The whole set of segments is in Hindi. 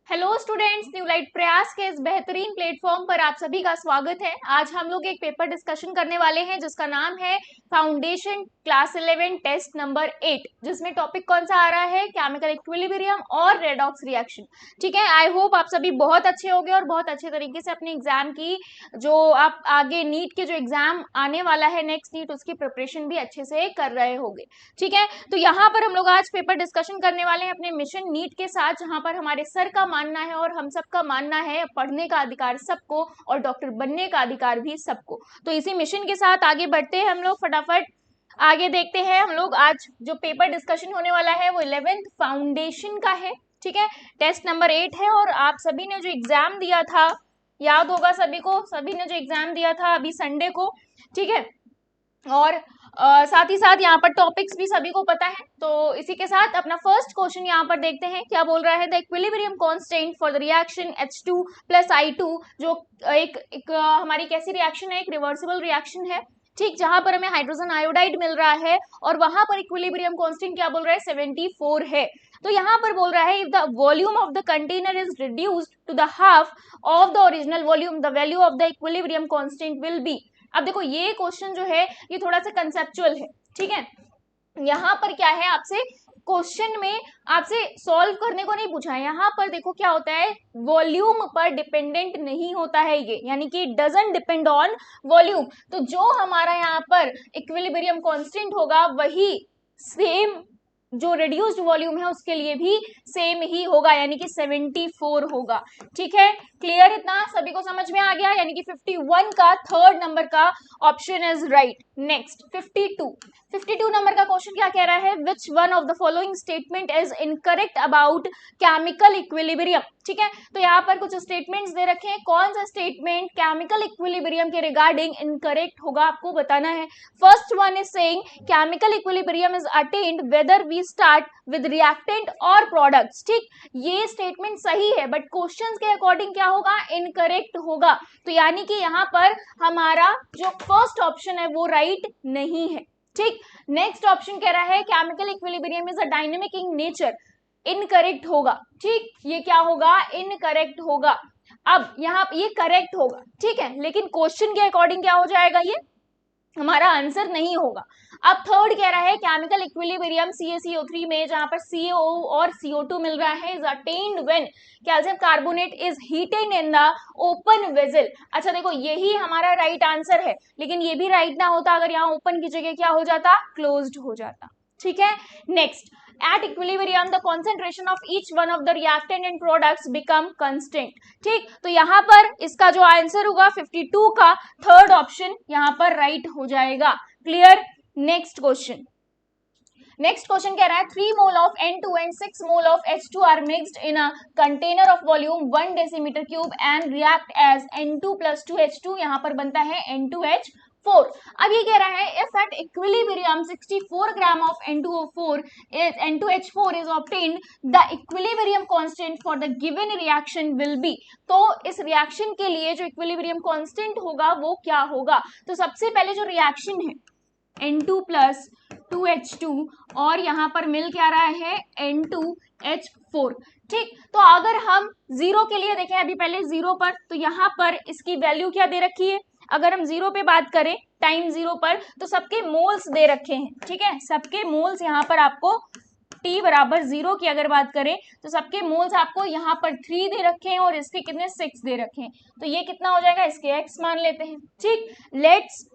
हेलो स्टूडेंट्स, न्यू लाइट प्रयास के इस बेहतरीन प्लेटफॉर्म पर आप सभी का स्वागत है। आज हम लोग एक पेपर डिस्कशन करने वाले हैं जिसका नाम है फाउंडेशन क्लास 11 टेस्ट नंबर 8, जिसमें टॉपिक कौन सा आ रहा है, केमिकल इक्विलिब्रियम और रेडॉक्स रिएक्शन। ठीक है, आई होप आप सभी बहुत अच्छे होंगे और बहुत अच्छे तरीके से अपने एग्जाम की जो आप आगे नीट के जो एग्जाम आने वाला है नेक्स्ट नीट, उसकी प्रिपरेशन भी अच्छे से कर रहे होंगे। ठीक है, तो यहाँ पर हम लोग आज पेपर डिस्कशन करने वाले हैं अपने मिशन नीट के साथ, जहां पर हमारे सर का मानना है और हम सबका मानना है पढ़ने का अधिकार सबको और डॉक्टर बनने का अधिकार भी सबको। तो इसी मिशन के साथ आगे बढ़ते हैं हम लोग, फटाफट आगे देखते हैं। हम लोग आज जो पेपर डिस्कशन होने वाला है वो 11th फाउंडेशन का है। ठीक है, टेस्ट नंबर 8 है और आप सभी ने जो एग्जाम दिया था, याद होगा सभी को, सभी ने जो एग्जाम दिया था अभी संडे को। ठीक है, और साथ ही साथ यहाँ पर टॉपिक्स भी सभी को पता है। तो इसी के साथ अपना फर्स्ट क्वेश्चन यहाँ पर देखते हैं, क्या बोल रहा है। The equilibrium constant for the reaction H2 plus I2, जो एक हमारी कैसी रिएक्शन है, एक रिवर्सिबल रिएक्शन है। ठीक, जहां पर हमें हाइड्रोजन आयोडाइड मिल रहा है और वहां पर इक्विलिब्रियम कांस्टेंट क्या बोल रहा है, 74 है। तो यहाँ पर बोल रहा है if the volume of the container is reduced to the half of the original volume the value of the equilibrium constant will be. अब देखो ये क्वेश्चन जो है ये थोड़ा सा कंसेप्चुअल है। ठीक है, यहाँ पर क्या है, आपसे क्वेश्चन में आपसे सॉल्व करने को नहीं पूछा है। यहाँ पर देखो क्या होता है, वॉल्यूम पर डिपेंडेंट नहीं होता है ये, यानी कि डजंट डिपेंड ऑन वॉल्यूम। तो जो हमारा यहाँ पर इक्विलिब्रियम कांस्टेंट होगा वही सेम जो रिड्यूस्ड वॉल्यूम है उसके लिए भी सेम ही होगा, यानी कि 74 होगा। ठीक है, क्लियर, इतना सभी को समझ में आ गया, यानी कि 51 का थर्ड नंबर का option is right. Next 52 number का क्वेश्चन क्या कह रहा है, which one of the following statement is incorrect about chemical equilibrium. ठीक है, तो यहाँ पर कुछ स्टेटमेंट्स दे रखे हैं, कौन सा स्टेटमेंट केमिकल इक्विलिब्रियम के रिगार्डिंग इनकरेक्ट होगा आपको बताना है। First one is saying chemical equilibrium is attained whether we start with reactant और प्रोडक्ट्स। ठीक, ये स्टेटमेंट सही है बट क्वेश्चंस के अकॉर्डिंग क्या होगा, इनकरेक्ट होगा। तो यानी कि यहाँ पर हमारा जो फर्स्ट ऑप्शन है वो राइट नहीं है। ठीक, नेक्स्ट ऑप्शन कह रहा है chemical equilibrium is a dynamic in nature, incorrect होगा। ठीक, ये क्या होगा, इनकरेक्ट होगा। अब यहाँ ये करेक्ट होगा, ठीक है, लेकिन क्वेश्चन के अकॉर्डिंग क्या हो जाएगा, ये हमारा आंसर नहीं होगा। अब थर्ड कह रहा है केमिकल इक्विलिब्रियम CaCO3 में, जहां पर CO और CO2 मिल रहा है, is attend when calcium carbonate is heated in the open vessel. अच्छा देखो, यही हमारा राइट आंसर है, लेकिन ये भी राइट ना होता अगर यहाँ ओपन की जगह क्या हो जाता, क्लोज्ड हो जाता। ठीक है, next at equilibrium the concentration of each one of the reactant and products become constant। ठीक, तो यहाँ पर इसका जो आंसर होगा 52 का थर्ड ऑप्शन यहाँ पर राइट हो जाएगा। क्लियर, नेक्स्ट क्वेश्चन कह रहा है 3 mole of N2 and 6 mole of H2 are mixed in a container of volume 1 decimeter cube and react as N2 plus 2H2, यहाँ पर बनता है N2H4। अब ये कह रहा है if at equilibrium 64 gram of N2H4 is obtained, the equilibrium constant for the given reaction will be। तो इस रिएक्शन के लिए जो इक्विलिब्रियम कांस्टेंट होगा वो क्या होगा। तो सबसे पहले जो रिएक्शन है N2 plus 2H2 और यहाँ पर मिल क्या रहा है N2H4। ठीक, तो अगर हम जीरो के लिए देखें, अभी पहले जीरो पर, तो यहाँ पर इसकी वैल्यू क्या दे रखी है, अगर हम जीरो पे बात करें टाइम जीरो पर, तो सबके मोल्स दे रखे हैं। ठीक है, सबके मोल्स यहाँ पर आपको T बराबर 0 की अगर बात करें तो सबके मोल्स आपको यहाँ पर 3 दे रखे हैं और इसके कितने 6 दे रखे हैं। तो ये कितना हो जाएगा, इसके x मान लेते हैं। ठीक, लेट्स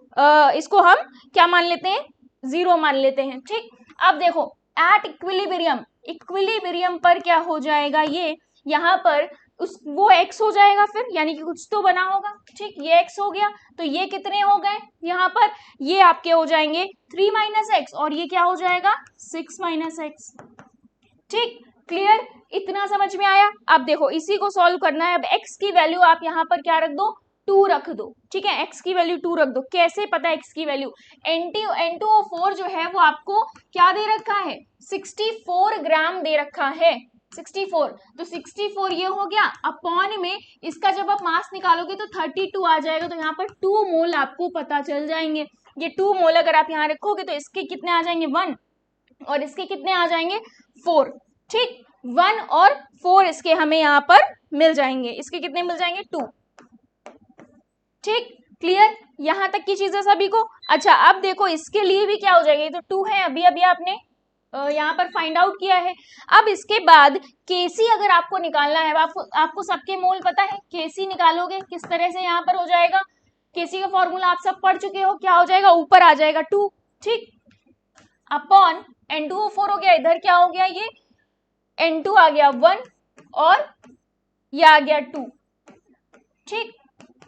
इसको हम क्या मान लेते हैं, 0 मान लेते हैं। ठीक, अब देखो एट इक्विलिब्रियम पर क्या हो जाएगा, ये यहाँ पर वो x हो जाएगा फिर, यानी कि कुछ तो बना होगा। ठीक, ये x हो गया, तो ये कितने हो गए, यहाँ पर ये आपके हो जाएंगे 3 माइनस एक्स और ये क्या हो जाएगा 6 माइनस एक्स। ठीक, क्लियर, इतना समझ में आया। अब देखो इसी को सॉल्व करना है। अब x की वैल्यू आप यहाँ पर क्या रख दो, 2 रख दो। ठीक है, x की वैल्यू 2 रख दो। कैसे पता है x की वैल्यू, N2O4 जो है वो आपको क्या दे रखा है, 64 ग्राम दे रखा है, 64। तो 64 ये हो गया, अपॉन में इसका जब आप मास निकालोगे तो 32 आ जाएगा। तो यहाँ पर 2 मोल आपको पता चल जाएंगे। ये 2 मोल अगर आप यहाँ रखोगे तो इसके कितने आ जाएंगे 1 और इसके कितने आ जाएंगे 4। ठीक, 1 और 4 इसके हमें यहाँ पर मिल जाएंगे। इसके कितने मिल जाएंगे? 2। ठीक, क्लियर? यहां तक की चीजें सभी को। अच्छा, अब देखो इसके लिए भी क्या हो जाएगा, ये तो 2 है, अभी अभी आपने यहाँ पर फाइंड आउट किया है। अब इसके बाद केसी अगर आपको निकालना है, आपको सबके मोल पता है, केसी निकालोगे किस तरह से यहाँ पर हो जाएगा, केसी का फॉर्मूला आप सब पढ़ चुके हो, क्या हो जाएगा, ऊपर आ जाएगा 2, ठीक, अपॉन N2O4 हो गया, इधर क्या हो गया, ये N2 आ गया 1 और ये आ गया 2, ठीक,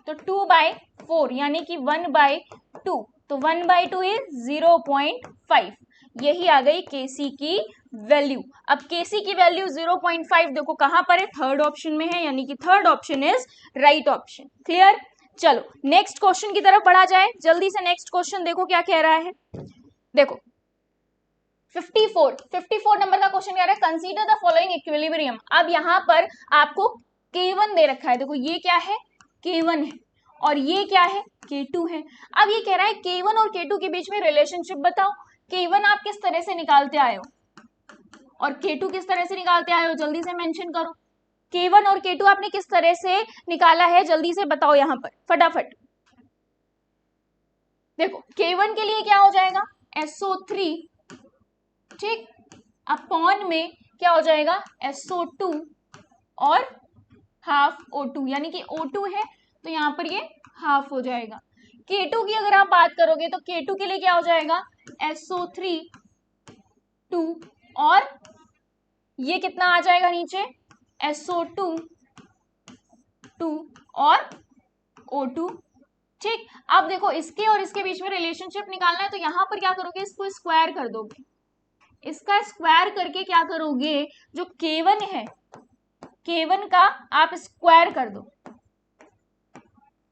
तो 2/4 यानी कि 1/2, तो 1/2 इज 0.5, यही आ गई केसी की वैल्यू। अब केसी की वैल्यू 0.5 देखो कहां पर है, थर्ड ऑप्शन में है, यानी कि third option is right option. Clear? चलो नेक्स्ट क्वेश्चन की तरफ बढ़ा जाए, जल्दी से नेक्स्ट क्वेश्चन देखो क्या कह रहा है। देखो 54 नंबर का क्वेश्चन कह रहा है, कंसीडर द फॉलोइंग इक्विलिब्रियम। अब यहां पर आपको K1 दे रखा है, देखो ये क्या है, K1 है, और ये क्या है, K2 है। अब ये कह रहा है K1 और K2 के बीच में रिलेशनशिप बताओ। K1 आप किस तरह से निकालते आए हो और K2 किस तरह से निकालते आए हो, जल्दी से मेंशन करो। K1 और K2 आपने किस तरह से निकाला है, जल्दी से बताओ यहाँ पर फटाफट। देखो K1 के लिए क्या हो जाएगा, SO3, ठीक, अपॉन में क्या हो जाएगा, SO2 और हाफ O2, यानी कि O2 है तो यहाँ पर ये हाफ हो जाएगा। K2 की अगर आप बात करोगे तो K2 के लिए क्या हो जाएगा, SO3 2 और ये कितना आ जाएगा नीचे, SO2 2 और O2, ठीक। अब देखो इसके और इसके बीच में रिलेशनशिप निकालना है, तो यहां पर क्या करोगे, इसको स्क्वायर कर दोगे, इसका स्क्वायर करके क्या करोगे, जो K1 है K1 का आप स्क्वायर कर दो,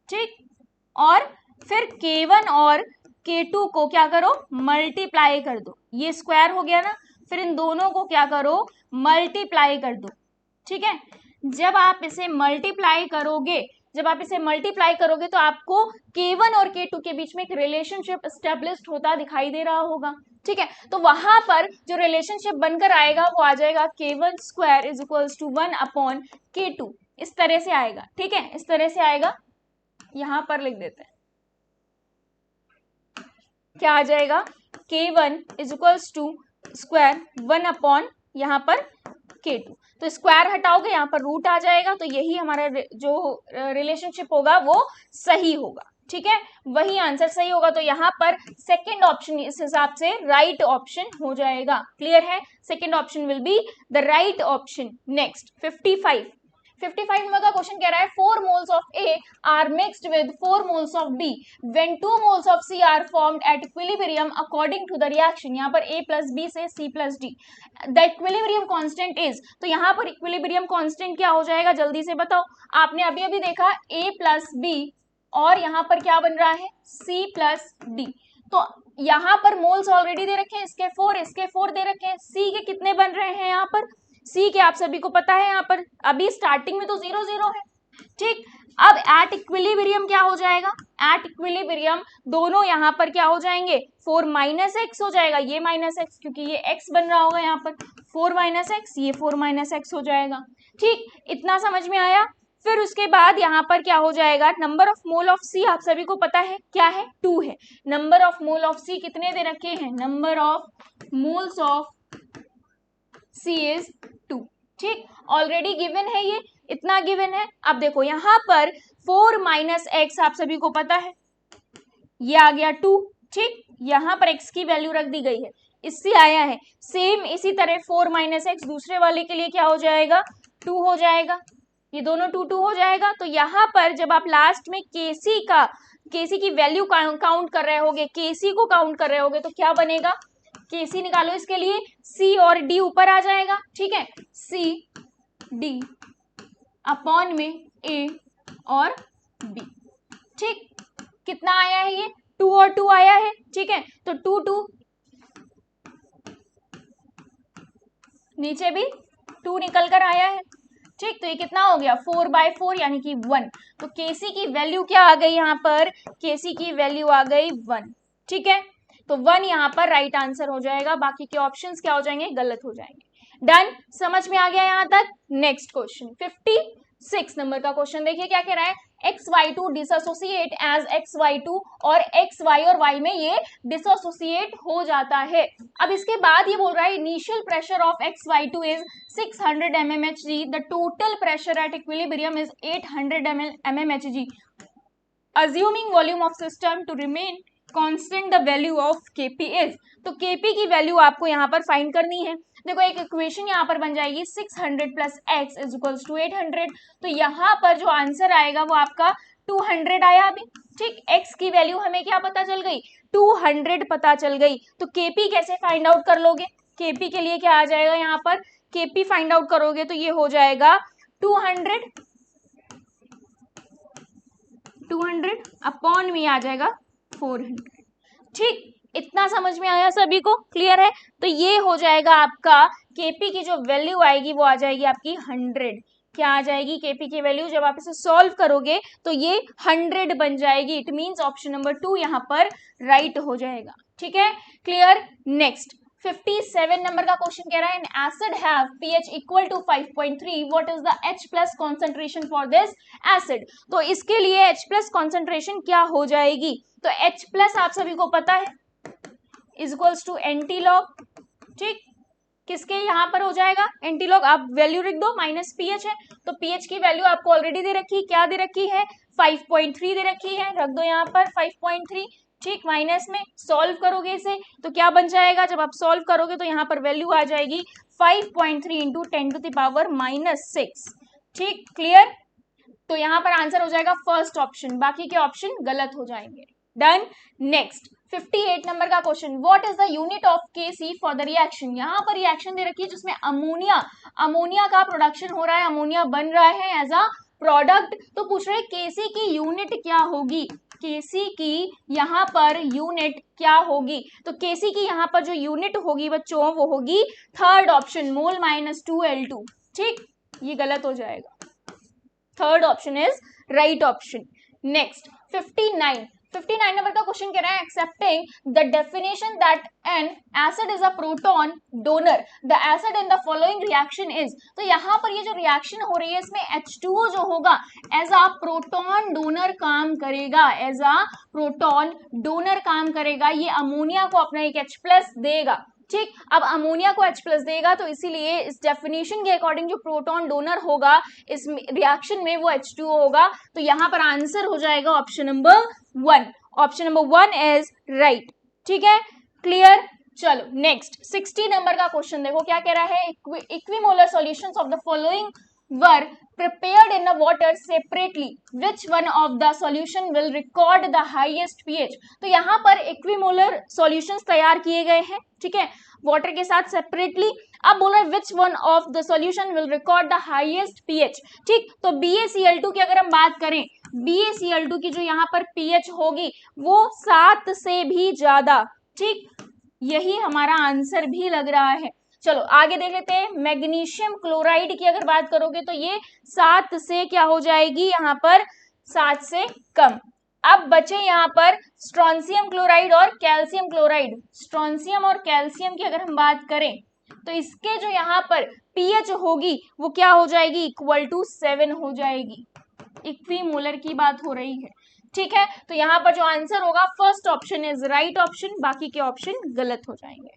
ठीक, और फिर K1 और K2 को क्या करो, मल्टीप्लाई कर दो, ये स्क्वायर हो गया ना, फिर इन दोनों को क्या करो, मल्टीप्लाई कर दो, ठीक है। जब आप इसे मल्टीप्लाई करोगे तो आपको K1 और K2 के बीच में एक रिलेशनशिप एस्टेब्लिश्ड होता दिखाई दे रहा होगा, ठीक है। तो वहां पर जो रिलेशनशिप बनकर आएगा वो आ जाएगा K1 square is equals to 1 upon K2, इस तरह से आएगा, ठीक है, इस तरह से आएगा। यहां पर लिख देते हैं, क्या आ जाएगा, K1 is equals to square 1 upon यहाँ पर K2, तो स्क्वायर हटाओगे यहाँ पर रूट आ जाएगा, तो यही हमारा जो रिलेशनशिप होगा वो सही होगा, ठीक है, वही आंसर सही होगा। तो यहाँ पर सेकंड ऑप्शन इस हिसाब से राइट ऑप्शन हो जाएगा। क्लियर है, second option will be the right option. Next 55 number का क्वेश्चन कह रहा है 4 moles of A are mixed with 4 moles of B when 2 moles of C are formed at equilibrium according to the reaction। यहाँ पर A plus B से C plus D, the equilibrium constant is, तो यहाँ पर equilibrium constant क्या हो जाएगा, जल्दी से बताओ। आपने अभी अभी देखा A plus B और यहाँ पर क्या बन रहा है, C plus D, तो यहाँ पर मोल्स ऑलरेडी दे रखे हैं, इसके 4 दे रखे हैं, C के कितने बन रहे हैं, यहाँ पर C के आप सभी को पता है, यहाँ पर अभी स्टार्टिंग में तो 0 0 है, ठीक। अब एट इक्विलिब्रियम क्या हो जाएगा, एट इक्विलिब्रियम दोनों यहाँ पर क्या हो जाएंगे, 4 माइनस एक्स हो जाएगा, ये माइनस एक्स क्योंकि ये x बन रहा होगा, यहाँ पर 4 माइनस एक्स, ये 4 माइनस एक्स हो जाएगा, ठीक, इतना समझ में आया। फिर उसके बाद यहाँ पर क्या हो जाएगा, number of mole of C आप सभी को पता है क्या है, 2 है। Number of mole of C कितने दे रखे हैं, number of moles of C is 2, ठीक, ऑलरेडी गिवन है, ये इतना गिवन है। अब देखो यहाँ पर 4 माइनस एक्स आप सभी को पता है, ये आ गया 2, ठीक, यहाँ पर x की वैल्यू रख दी गई है, इससे आया है। सेम इसी तरह 4 माइनस एक्स दूसरे वाले के लिए क्या हो जाएगा, 2 हो जाएगा, ये दोनों 2 2 हो जाएगा। तो यहाँ पर जब आप लास्ट में केसी की वैल्यू काउंट कर रहे होगे, केसी को काउंट कर रहे होगे, तो क्या बनेगा, केसी निकालो, इसके लिए C और D ऊपर आ जाएगा, ठीक है, C D अपॉन में A और B, ठीक, कितना आया है, ये 2 और 2 आया है, ठीक है, तो 2 2 नीचे भी 2 निकल कर आया है, ठीक, तो ये कितना हो गया, 4/4 यानी कि 1। तो केसी की वैल्यू क्या आ गई, यहाँ पर केसी की वैल्यू आ गई 1, ठीक है, तो 1 यहाँ पर राइट आंसर हो जाएगा, बाकी के ऑप्शंस क्या हो जाएंगे, गलत हो जाएंगे। डन, समझ में आ गया यहाँ तक। नेक्स्ट क्वेश्चन 56 नंबर का क्वेश्चन देखिए क्या कह रहा है, XY2 डिसोसिएट एज XY2 और XY और Y में ये डिसोसिएट हो जाता है। अब इसके बाद ये बोल रहा है initial pressure of XY2 is 600 mmHg, the total pressure at equilibrium is 800 mmHg, assuming volume of system to remain constant the value of Kp is। तो Kp की वैल्यू आपको यहाँ पर फाइंड करनी है। देखो एक इक्वेशन यहाँ पर बन जाएगी 600 plus x is equals to 800, तो यहाँ पर जो आंसर आएगा वो आपका 200 आया अभी, ठीक। x की वैल्यू हमें क्या पता चल गई, 200 पता चल गई। तो Kp कैसे फाइंड आउट कर लोगे, Kp के लिए क्या आ जाएगा यहाँ पर, Kp फाइंड आउट करोगे तो ये हो जाएगा 200 अपॉन में आ जाएगा 400, ठीक। इतना समझ में आया सभी को, क्लियर है। तो ये हो जाएगा आपका Kp की जो वैल्यू आएगी वो आ जाएगी आपकी 100। क्या आ जाएगी Kp की वैल्यू, जब आप इसे सॉल्व करोगे तो ये 100 बन जाएगी। इट मींस ऑप्शन नंबर 2 यहाँ पर राइट हो जाएगा, ठीक है, क्लियर। नेक्स्ट 57 नंबर का क्वेश्चन कह रहा है an acid have pH equal to 5.3, what is the H plus concentration for this acid. तो इसके लिए H प्लस कॉन्सेंट्रेशन क्या हो जाएगी, तो H प्लस आप सभी को पता है is equals to antilog, ठीक। किसके यहाँ पर हो जाएगा एंटी लॉग, आप वैल्यू लिख दो, माइनस pH है तो pH की वैल्यू आपको ऑलरेडी दे रखी, क्या दे रखी है 5.3 दे रखी है, रख दो यहाँ पर 5.3, ठीक। माइनस में सॉल्व करोगे इसे तो क्या बन जाएगा, जब आप सॉल्व करोगे तो यहाँ पर वैल्यू आ जाएगी 5.3 इंटू 10 टू द पावर -6, ठीक, क्लियर। तो यहाँ पर आंसर हो जाएगा फर्स्ट ऑप्शन, बाकी के ऑप्शन गलत हो जाएंगे। डन। नेक्स्ट 58 नंबर का question, what is the unit of Kc for the reaction. यहाँ पर रिएक्शन दे रखी है जिसमें अमोनिया का प्रोडक्शन हो रहा है, अमोनिया बन रहा है एज अ प्रोडक्ट। तो पूछ रहे Kc की यूनिट क्या होगी, Kc की यहाँ पर यूनिट क्या होगी। तो Kc की यहाँ पर जो यूनिट होगी बच्चों वो होगी थर्ड ऑप्शन, मोल -2L2, ठीक। ये गलत हो जाएगा, third option is right option. Next 59 number का क्वेश्चन कह रहा है accepting the definition that N acid is a proton donor the acid in the following reaction is. तो यहाँ पर ये जो रिएक्शन हो रही है इसमें H2O जो होगा एज अ प्रोटॉन डोनर काम करेगा, एज अ प्रोटॉन डोनर काम करेगा। ये अमोनिया को अपना एक H+ देगा, ठीक। अब अमोनिया को H+ देगा तो इसीलिए इस डेफिनेशन के अकॉर्डिंग जो प्रोटॉन डोनर होगा इस रिएक्शन में वो H2O होगा। तो यहाँ पर आंसर हो जाएगा option number 1, option number 1 is right, ठीक है, क्लियर। चलो नेक्स्ट 60 नंबर का क्वेश्चन देखो क्या कह रहा है, equimolar solutions of the following were prepared in the water separately, which one of the solution will record the highest pH। तो यहाँ पर इक्विमोलर सॉल्यूशंस तैयार किए गए हैं, ठीक है, वाटर के साथ सेपरेटली। अब बोल रहा है which one of the solution will record the highest pH, ठीक। तो BaCl2 की अगर हम बात करें, BaCl2 की जो यहाँ पर pH होगी वो 7 से भी ज्यादा, ठीक। यही हमारा आंसर भी लग रहा है। चलो आगे देख लेते हैं, मैग्नीशियम क्लोराइड की अगर बात करोगे तो ये 7 से क्या हो जाएगी, यहाँ पर 7 से कम। अब बचे यहाँ पर स्ट्रोंसियम क्लोराइड और कैल्शियम क्लोराइड। स्ट्रोंसियम और कैल्शियम की अगर हम बात करें तो इसके जो यहाँ पर पीएच होगी वो क्या हो जाएगी, =7 हो जाएगी। इक्विमोलर की बात हो रही है, ठीक है। तो यहाँ पर जो आंसर होगा first option is right option, बाकी के ऑप्शन गलत हो जाएंगे।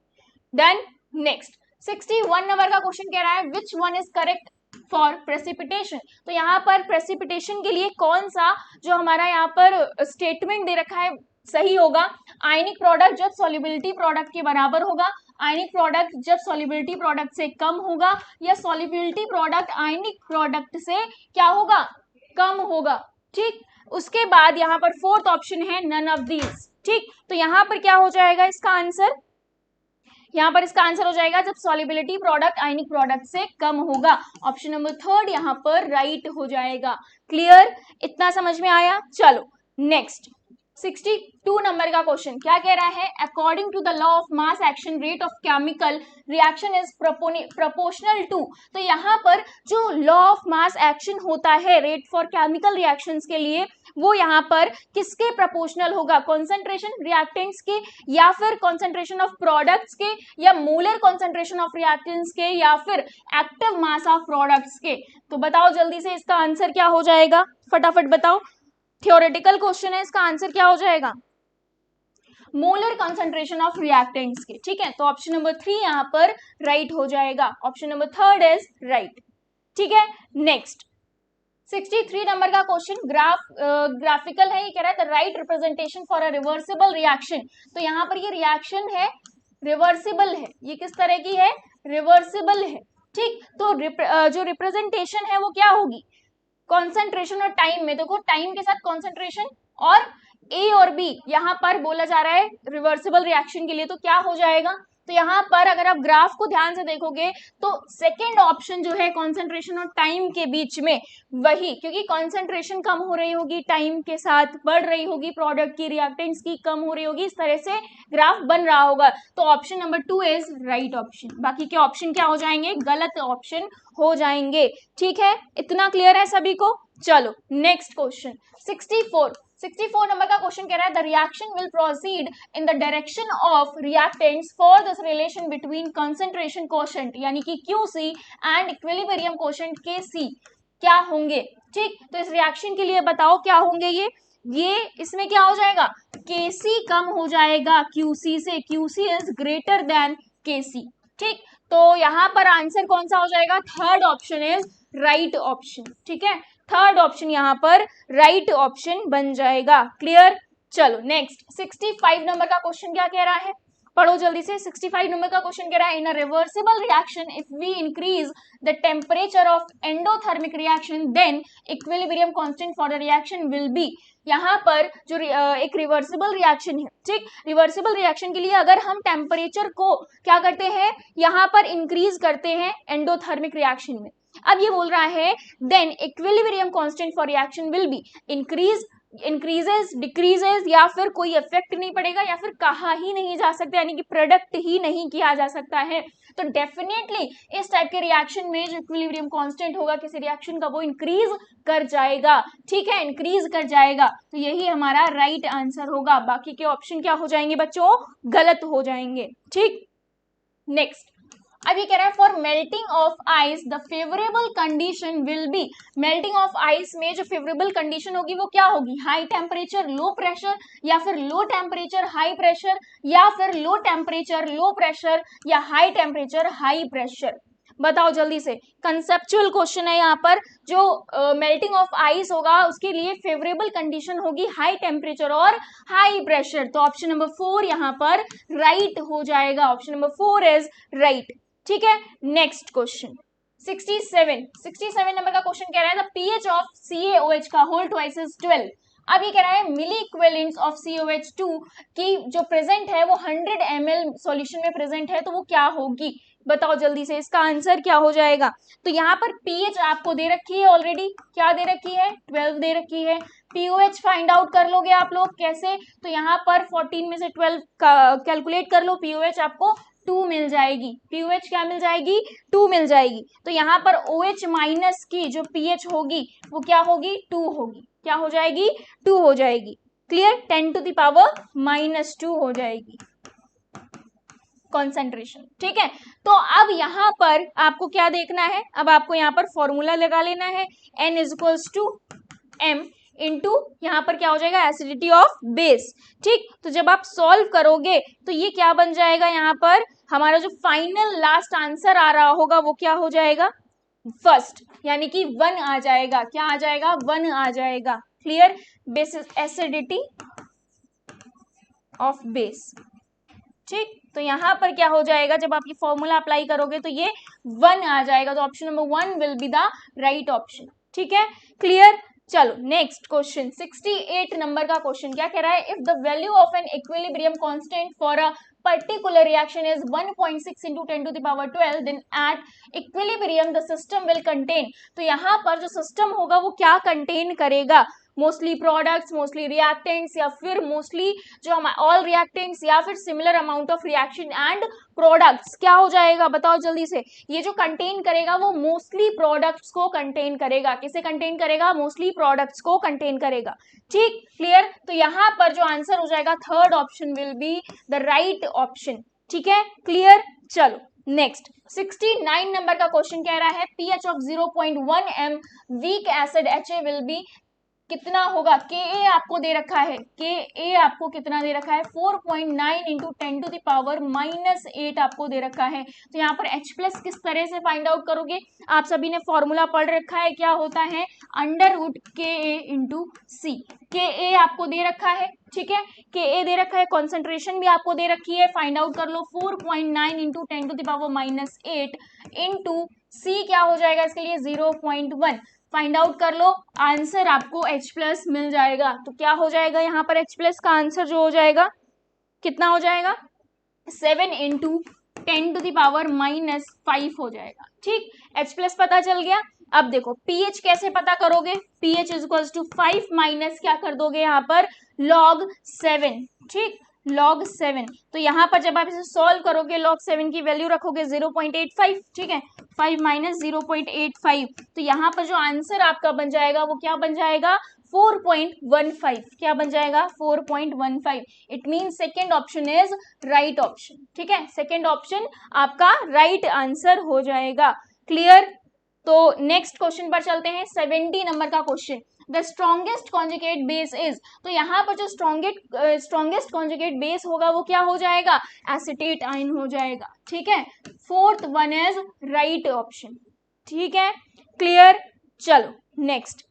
डन। नेक्स्ट 61 नंबर का क्वेश्चन कह रहा है which one is correct for precipitation. तो यहाँ पर प्रेसिपिटेशन के लिए कौन सा जो हमारा यहाँ पर स्टेटमेंट दे रखा है सही होगा। आयनिक प्रोडक्ट जब सॉल्युबिलिटी प्रोडक्ट के बराबर होगा, आयनिक प्रोडक्ट जब सॉल्युबिलिटी प्रोडक्ट से कम होगा, या सॉल्युबिलिटी प्रोडक्ट आयनिक प्रोडक्ट से क्या होगा, कम होगा, ठीक। उसके बाद यहाँ पर फोर्थ ऑप्शन है नन ऑफ दीज, ठीक। तो यहाँ पर क्या हो जाएगा इसका आंसर, यहाँ पर इसका आंसर हो जाएगा जब सॉल्युबिलिटी प्रोडक्ट आयनिक प्रोडक्ट से कम होगा। ऑप्शन नंबर थर्ड यहाँ पर राइट हो जाएगा। क्लियर, इतना समझ में आया। चलो नेक्स्ट 62 नंबर का क्वेश्चन क्या कह रहा है, according to the law of mass action rate of chemical reaction is proportional to. तो यहाँ पर जो लॉ ऑफ मास एक्शन होता है रेट फॉर केमिकल रिएक्शंस के लिए वो यहाँ पर किसके प्रोपोर्शनल होगा, कॉन्सेंट्रेशन रिएक्टेंट्स के या फिर कॉन्सेंट्रेशन ऑफ प्रोडक्ट्स के या मोलर कॉन्सेंट्रेशन ऑफ रिएक्टेंट्स के या फिर एक्टिव मास ऑफ प्रोडक्ट्स के। तो बताओ जल्दी से इसका आंसर क्या हो जाएगा, फटाफट बताओ। थ्योरेटिकल क्वेश्चन है, इसका आंसर क्या हो जाएगा, मोलर कंसंट्रेशन ऑफ रिएक्टेंट्स के। ठीक है, तो ऑप्शन नंबर 3 यहाँ पर राइट हो जाएगा, ऑप्शन नंबर 3 इज राइट। ठीक है, नेक्स्ट 63 नंबर का क्वेश्चन ग्राफिकल है, ये कह रहा है the right representation for a reversible reaction. तो यहाँ पर ये रिएक्शन है रिवर्सिबल है, ये किस तरह की है, रिवर्सिबल है। ठीक, तो जो रिप्रेजेंटेशन है वो क्या होगी, कॉन्सेंट्रेशन और टाइम में, देखो टाइम के साथ कॉन्सेंट्रेशन और ए और बी यहाँ पर बोला जा रहा है रिवर्सिबल रिएक्शन के लिए, तो क्या हो जाएगा, तो यहाँ पर अगर आप ग्राफ को ध्यान से देखोगे तो सेकेंड ऑप्शन जो है कॉन्सेंट्रेशन और टाइम के बीच में वही, क्योंकि कॉन्सेंट्रेशन कम हो रही होगी टाइम के साथ, बढ़ रही होगी प्रोडक्ट की, रिएक्टेंट्स की कम हो रही होगी, इस तरह से ग्राफ बन रहा होगा। तो option number 2 is right option, बाकी के ऑप्शन क्या हो जाएंगे, गलत ऑप्शन हो जाएंगे। ठीक है, इतना क्लियर है सभी को। चलो नेक्स्ट क्वेश्चन 64 नंबर का क्वेश्चन कह रहा है the reaction will proceed in the direction of reactants for this relation between concentration quotient यानी कि QC and equilibrium quotient KC क्या होंगे। ठीक, तो इस रिएक्शन के लिए बताओ क्या होंगे ये इसमें क्या हो जाएगा, KC कम हो जाएगा QC से, QC is greater than KC। ठीक, तो यहाँ पर आंसर कौन सा हो जाएगा, third option is right option. ठीक है, थर्ड ऑप्शन यहाँ पर राइट ऑप्शन बन जाएगा। क्लियर, चलो नेक्स्ट 65 नंबर का क्वेश्चन क्या कह रहा है, पढ़ो जल्दी से। 65 नंबर का क्वेश्चन कह रहा है in a reversible reaction if we increase the temperature of endothermic reaction then equilibrium constant for the reaction will be. यहाँ पर जो एक रिवर्सिबल रिएक्शन है, ठीक, रिवर्सिबल रिएक्शन के लिए अगर हम टेम्परेचर को क्या करते हैं, यहाँ पर इंक्रीज करते हैं एंडोथर्मिक रिएक्शन में। अब ये बोल रहा है then equilibrium constant for reaction will be increases decreases या फिर कोई इफेक्ट नहीं पड़ेगा या फिर कहा ही नहीं जा सकता, यानी कि प्रोडक्ट ही नहीं किया जा सकता है। तो डेफिनेटली इस टाइप के रिएक्शन में जो इक्विलिब्रियम कांस्टेंट होगा किसी रिएक्शन का वो इंक्रीज कर जाएगा। ठीक है, इंक्रीज कर जाएगा, तो यही हमारा राइट आंसर होगा। बाकी के ऑप्शन क्या हो जाएंगे बच्चों, गलत हो जाएंगे। ठीक, नेक्स्ट अब ये कह रहा है for melting of ice the favourable condition will be. Melting of ice में जो फेवरेबल कंडीशन होगी वो क्या होगी, हाई टेम्परेचर लो प्रेशर या फिर लो टेम्परेचर हाई प्रेशर या फिर लो टेम्परेचर लो प्रेशर या हाई टेम्परेचर हाई प्रेशर। बताओ जल्दी से, कंसेप्चुअल क्वेश्चन है यहाँ पर। जो मेल्टिंग ऑफ आइस होगा उसके लिए फेवरेबल कंडीशन होगी हाई टेम्परेचर और हाई प्रेशर। तो ऑप्शन नंबर 4 यहाँ पर राइट हो जाएगा, ऑप्शन नंबर 4 इज राइट। ठीक है, नेक्स्ट क्वेश्चन 67 नंबर का क्वेश्चन कह रहा है द pH ऑफ CaOH का होल ट्वाइस इज 12। अब ये कह रहा है मिली इक्विवेलेंस ऑफ COH2 की जो प्रेजेंट है वो 100 ml सॉल्यूशन में प्रेजेंट है, तो वो क्या होगी, बताओ जल्दी से, इसका आंसर क्या हो जाएगा। तो यहाँ पर pH आपको दे रखी है ऑलरेडी, क्या दे रखी है, 12 दे रखी है। POH फाइंड आउट कर लोगे आप लोग कैसे, तो यहाँ पर 14 में से 12 कैलकुलेट कर लो, POH आपको 2 मिल जाएगी। POH क्या मिल जाएगी, 2 मिल जाएगी। तो यहाँ पर OH माइनस की जो pH होगी वो क्या होगी, 2 होगी, क्या हो जाएगी, 2 हो जाएगी। क्लियर, 10 to the power -2 हो जाएगी कॉन्सेंट्रेशन। ठीक है, तो अब यहाँ पर आपको क्या देखना है, अब आपको यहाँ पर फॉर्मूला लगा लेना है, N = M इंटू यहाँ पर क्या हो जाएगा, एसिडिटी ऑफ बेस। ठीक, तो जब आप सॉल्व करोगे तो ये क्या बन जाएगा, यहाँ पर हमारा जो फाइनल लास्ट आंसर आ रहा होगा वो क्या हो जाएगा, फर्स्ट, यानी कि 1 आ जाएगा। क्या आ जाएगा, 1 आ जाएगा। Clear, base acidity of base. ठीक, तो यहाँ पर क्या हो जाएगा, जब आप ये फॉर्मूला अप्लाई करोगे तो ये 1 आ जाएगा, तो option number 1 will be the right option. ठीक है, क्लियर। चलो नेक्स्ट क्वेश्चन 68 नंबर का क्वेश्चन क्या कह रहा है, if the value of an equilibrium constant for a particular reaction is 1.6 into 10 to the power 12 then at equilibrium the system will contain। तो यहाँ पर जो सिस्टम होगा वो क्या कंटेन करेगा, मोस्टली प्रोडक्ट्स, मोस्टली रिएक्टेंट्स, या फिर मोस्टली जो ऑल रिएक्टेंट्स, या फिर similar amount of reaction and products? क्या हो जाएगा बताओ जल्दी से। ये जो कंटेन करेगा वो मोस्टली प्रोडक्ट्स को कंटेन करेगा। किसे कंटेन करेगा? मोस्टली प्रोडक्ट्स को कंटेन करेगा। ठीक, क्लियर। तो यहाँ पर जो आंसर हो जाएगा third option will be the right option. ठीक है, क्लियर। चलो नेक्स्ट 69 नंबर का क्वेश्चन कह रहा है pH of 0.1 m weak acid HA will be कितना होगा? Ka आपको दे रखा है, Ka आपको कितना दे रखा है? 4.9 इंटू 10 टू द पावर -8 आपको दे रखा है। तो यहाँ पर H प्लस किस तरह से फाइंड आउट करोगे? आप सभी ने फॉर्मूला पढ़ रखा है, क्या होता है? अंडर रूट Ka इंटू सी। Ka आपको दे रखा है, ठीक है, Ka दे रखा है, कॉन्सेंट्रेशन भी आपको दे रखी है, फाइंड आउट कर लो। 4.9 into 10 to the power -8 into C क्या हो जाएगा इसके लिए? 0.1। फाइंड आउट कर लो, आंसर आपको H प्लस मिल जाएगा। तो क्या हो जाएगा यहाँ पर? H प्लस का आंसर जो हो जाएगा कितना हो जाएगा? 7 इंटू 10 टू द पावर -5 हो जाएगा। ठीक, H प्लस पता चल गया। अब देखो pH कैसे पता करोगे? pH is equals to 5 minus क्या कर दोगे यहाँ पर? log 7। ठीक, log 7। तो यहाँ पर जब आप इसे सॉल्व करोगे log 7 की वैल्यू रखोगे 0.85। ठीक है, 5 माइनस 0.85। तो यहाँ पर जो आंसर आपका बन जाएगा वो क्या बन जाएगा? 4.15। क्या बन जाएगा? 4.15। It mean second option is right option. ठीक है, सेकेंड ऑप्शन आपका राइट आंसर हो जाएगा। क्लियर। तो नेक्स्ट क्वेश्चन पर चलते हैं, 70 नंबर का question. The strongest conjugate base is, तो यहाँ पर जो स्ट्रॉन्गेस्ट कॉन्जुगेट बेस होगा वो क्या हो जाएगा? एसिटेट आयन हो जाएगा। ठीक है, fourth one is right option. ठीक है, क्लियर। चलो नेक्स्ट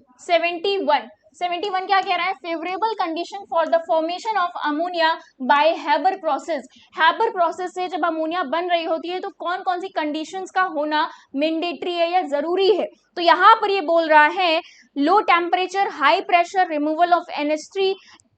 71 क्या कह रहा है? Favourable condition for the formation of ammonia bye Haber process. Haber process से जब अमोनिया बन रही होती है तो कौन कौन सी कंडीशंस का होना मैंडेटरी है या जरूरी है? तो यहाँ पर ये बोल रहा है low temperature, high pressure, removal of NH3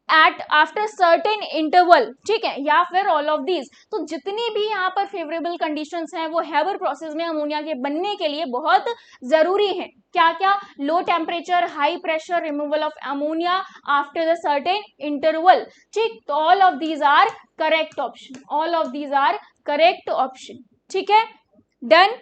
at after certain interval. ठीक है, या फिर ऑल ऑफ दीज। तो जितनी भी यहाँ पर फेवरेबल कंडीशंस हैं वो हैबर प्रोसेस में अमोनिया के बनने के लिए बहुत जरूरी है। क्या क्या? Low temperature, high pressure, removal of ammonia after the certain interval. ठीक, तो all of these are correct option. All of these are correct option. ठीक है, डन।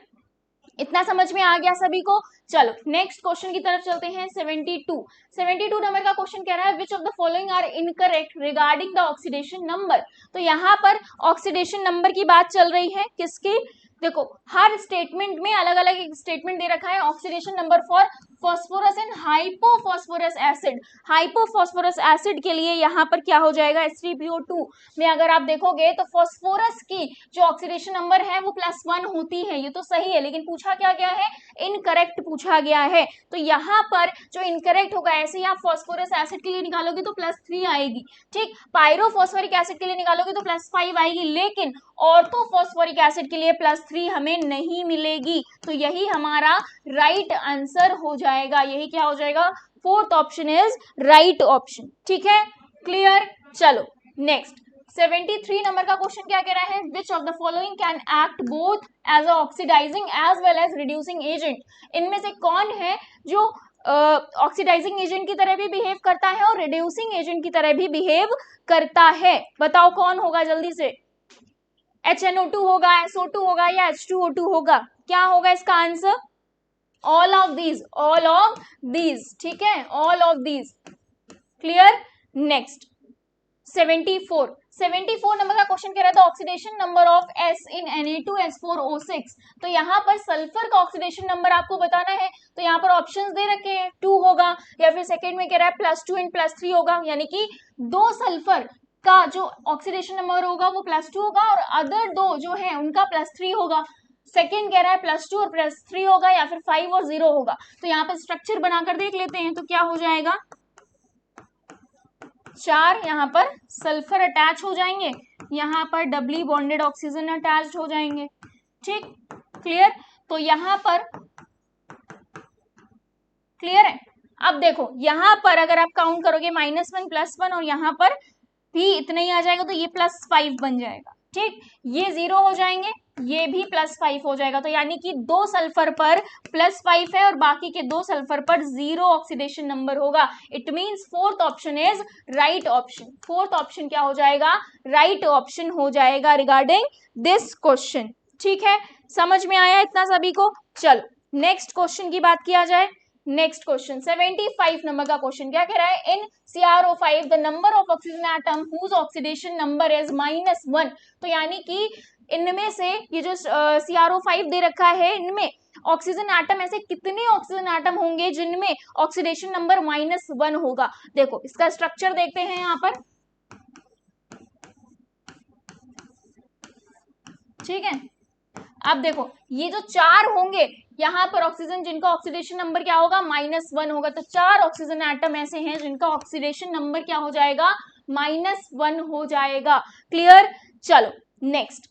इतना समझ में आ गया सभी को? चलो नेक्स्ट क्वेश्चन की तरफ चलते हैं। 72 नंबर का क्वेश्चन कह रहा है which of the following are incorrect regarding the oxidation number. तो यहाँ पर ऑक्सीडेशन नंबर की बात चल रही है, किसकी? देखो हर स्टेटमेंट में अलग अलग एक स्टेटमेंट दे रखा है। Oxidation number for phosphorus and hypophosphorous acid. Hypophosphorous acid के लिए यहाँ पर क्या हो जाएगा? H3PO2 में अगर आप देखोगे तो फॉस्फोरस की जो ऑक्सीडेशन नंबर है वो +1 होती है। ये तो सही है, लेकिन पूछा क्या गया है? इनकरेक्ट पूछा गया है। तो यहाँ पर जो इनकरेक्ट होगा, ऐसे ही आप फॉस्फोरस एसिड के लिए निकालोगे तो +3 आएगी। ठीक, पायरोफॉस्फोरिक एसिड के लिए निकालोगे तो +5 आएगी, लेकिन ऑर्थोफॉस्फोरिक एसिड के लिए +3 हमें नहीं मिलेगी। तो यही हमारा राइट आंसर हो जाएगा। यही क्या हो जाएगा? Fourth option is right option. ठीक है, क्लियर। चलो नेक्स्ट 73 नंबर का क्वेश्चन क्या कह रहा है? Which of the following can act both as oxidising as well as reducing agent. इनमें से कौन है जो ऑक्सीडाइजिंग एजेंट की तरह भी बिहेव करता है और रिड्यूसिंग एजेंट की तरह भी बिहेव करता है? बताओ कौन होगा जल्दी से। HNO2 होगा, SO2 होगा या H2O2 होगा? क्या होगा इसका answer? All of these, all of these. ठीक है, all of these. Clear. Next 74 number का क्वेश्चन कह रहा था oxidation number of S in Na2S4O6। तो यहाँ पर सल्फर का ऑक्सीडेशन नंबर आपको बताना है। तो यहाँ पर ऑप्शंस दे रखे हैं, 2 होगा, या फिर सेकेंड में कह रहा है +2 इन +3 होगा, यानी कि 2 सल्फर का जो ऑक्सीडेशन नंबर होगा वो +2 होगा और अदर 2 जो है उनका +3 होगा। सेकेंड कह रहा है +2 और +3 होगा, या फिर 5 और 0 होगा। तो यहाँ पर स्ट्रक्चर बनाकर देख लेते हैं। तो क्या हो जाएगा? 4 यहाँ पर सल्फर अटैच हो जाएंगे, यहाँ पर डबली बॉन्डेड ऑक्सीजन अटैच हो जाएंगे। ठीक, क्लियर। तो यहाँ पर क्लियर है। अब देखो यहाँ पर अगर आप काउंट करोगे -1 +1 और यहाँ पर भी इतना ही आ जाएगा, तो ये +5 बन जाएगा। ठीक, ये 0 हो जाएंगे, ये भी +5 हो जाएगा। तो यानी कि 2 सल्फर पर +5 है और बाकी के 2 सल्फर पर 0 ऑक्सीडेशन नंबर होगा। It means fourth option is right option. Fourth option क्या हो जाएगा? राइट ऑप्शन हो जाएगा रिगार्डिंग दिस क्वेश्चन। ठीक है, समझ में आया इतना सभी को? चलो नेक्स्ट क्वेश्चन की बात किया जाए। नेक्स्ट क्वेश्चन 75 नंबर का क्वेश्चन क्या कह रहा है? In CrO5 the number of oxygen atom whose oxidation number is -1। तो यानी कि इनमें से ये जो CrO5 दे रखा है, इनमें ऑक्सीजन एटम, ऐसे कितने ऑक्सीजन एटम होंगे जिनमें ऑक्सीडेशन नंबर -1 होगा? देखो इसका स्ट्रक्चर देखते हैं यहां पर। ठीक है, अब देखो ये जो 4 होंगे यहाँ पर ऑक्सीजन, जिनका ऑक्सीडेशन नंबर क्या होगा? -1 होगा। तो 4 ऑक्सीजन एटम ऐसे हैं जिनका ऑक्सीडेशन नंबर क्या हो जाएगा? -1 हो जाएगा। क्लियर? चलो नेक्स्ट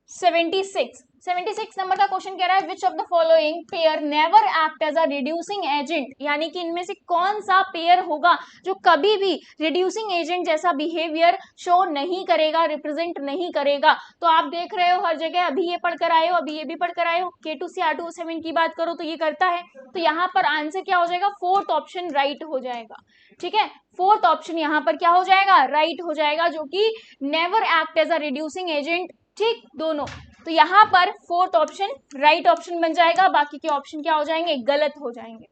76 नंबर का क्वेश्चन कह रहा है which of the following pair never act as a reducing agent. यानी कि इनमें से कौन सा पेयर होगा जो कभी भी रिड्यूसिंग एजेंट जैसा बिहेवियर शो नहीं करेगा, रिप्रेजेंट नहीं करेगा। तो आप देख रहे हो हर जगह, अभी ये पढ़कर आए हो, अभी ये भी पढ़कर आए हो, K2CR2O7 की बात करो तो ये करता है। तो यहाँ पर आंसर क्या हो जाएगा? फोर्थ ऑप्शन राइट हो जाएगा। ठीक है, फोर्थ ऑप्शन यहाँ पर क्या हो जाएगा? राइट हो जाएगा, जो कि never act as a reducing agent. ठीक, दोनों। तो यहाँ पर फोर्थ ऑप्शन राइट ऑप्शन बन जाएगा, बाकी के ऑप्शन क्या हो जाएंगे? गलत हो जाएंगे।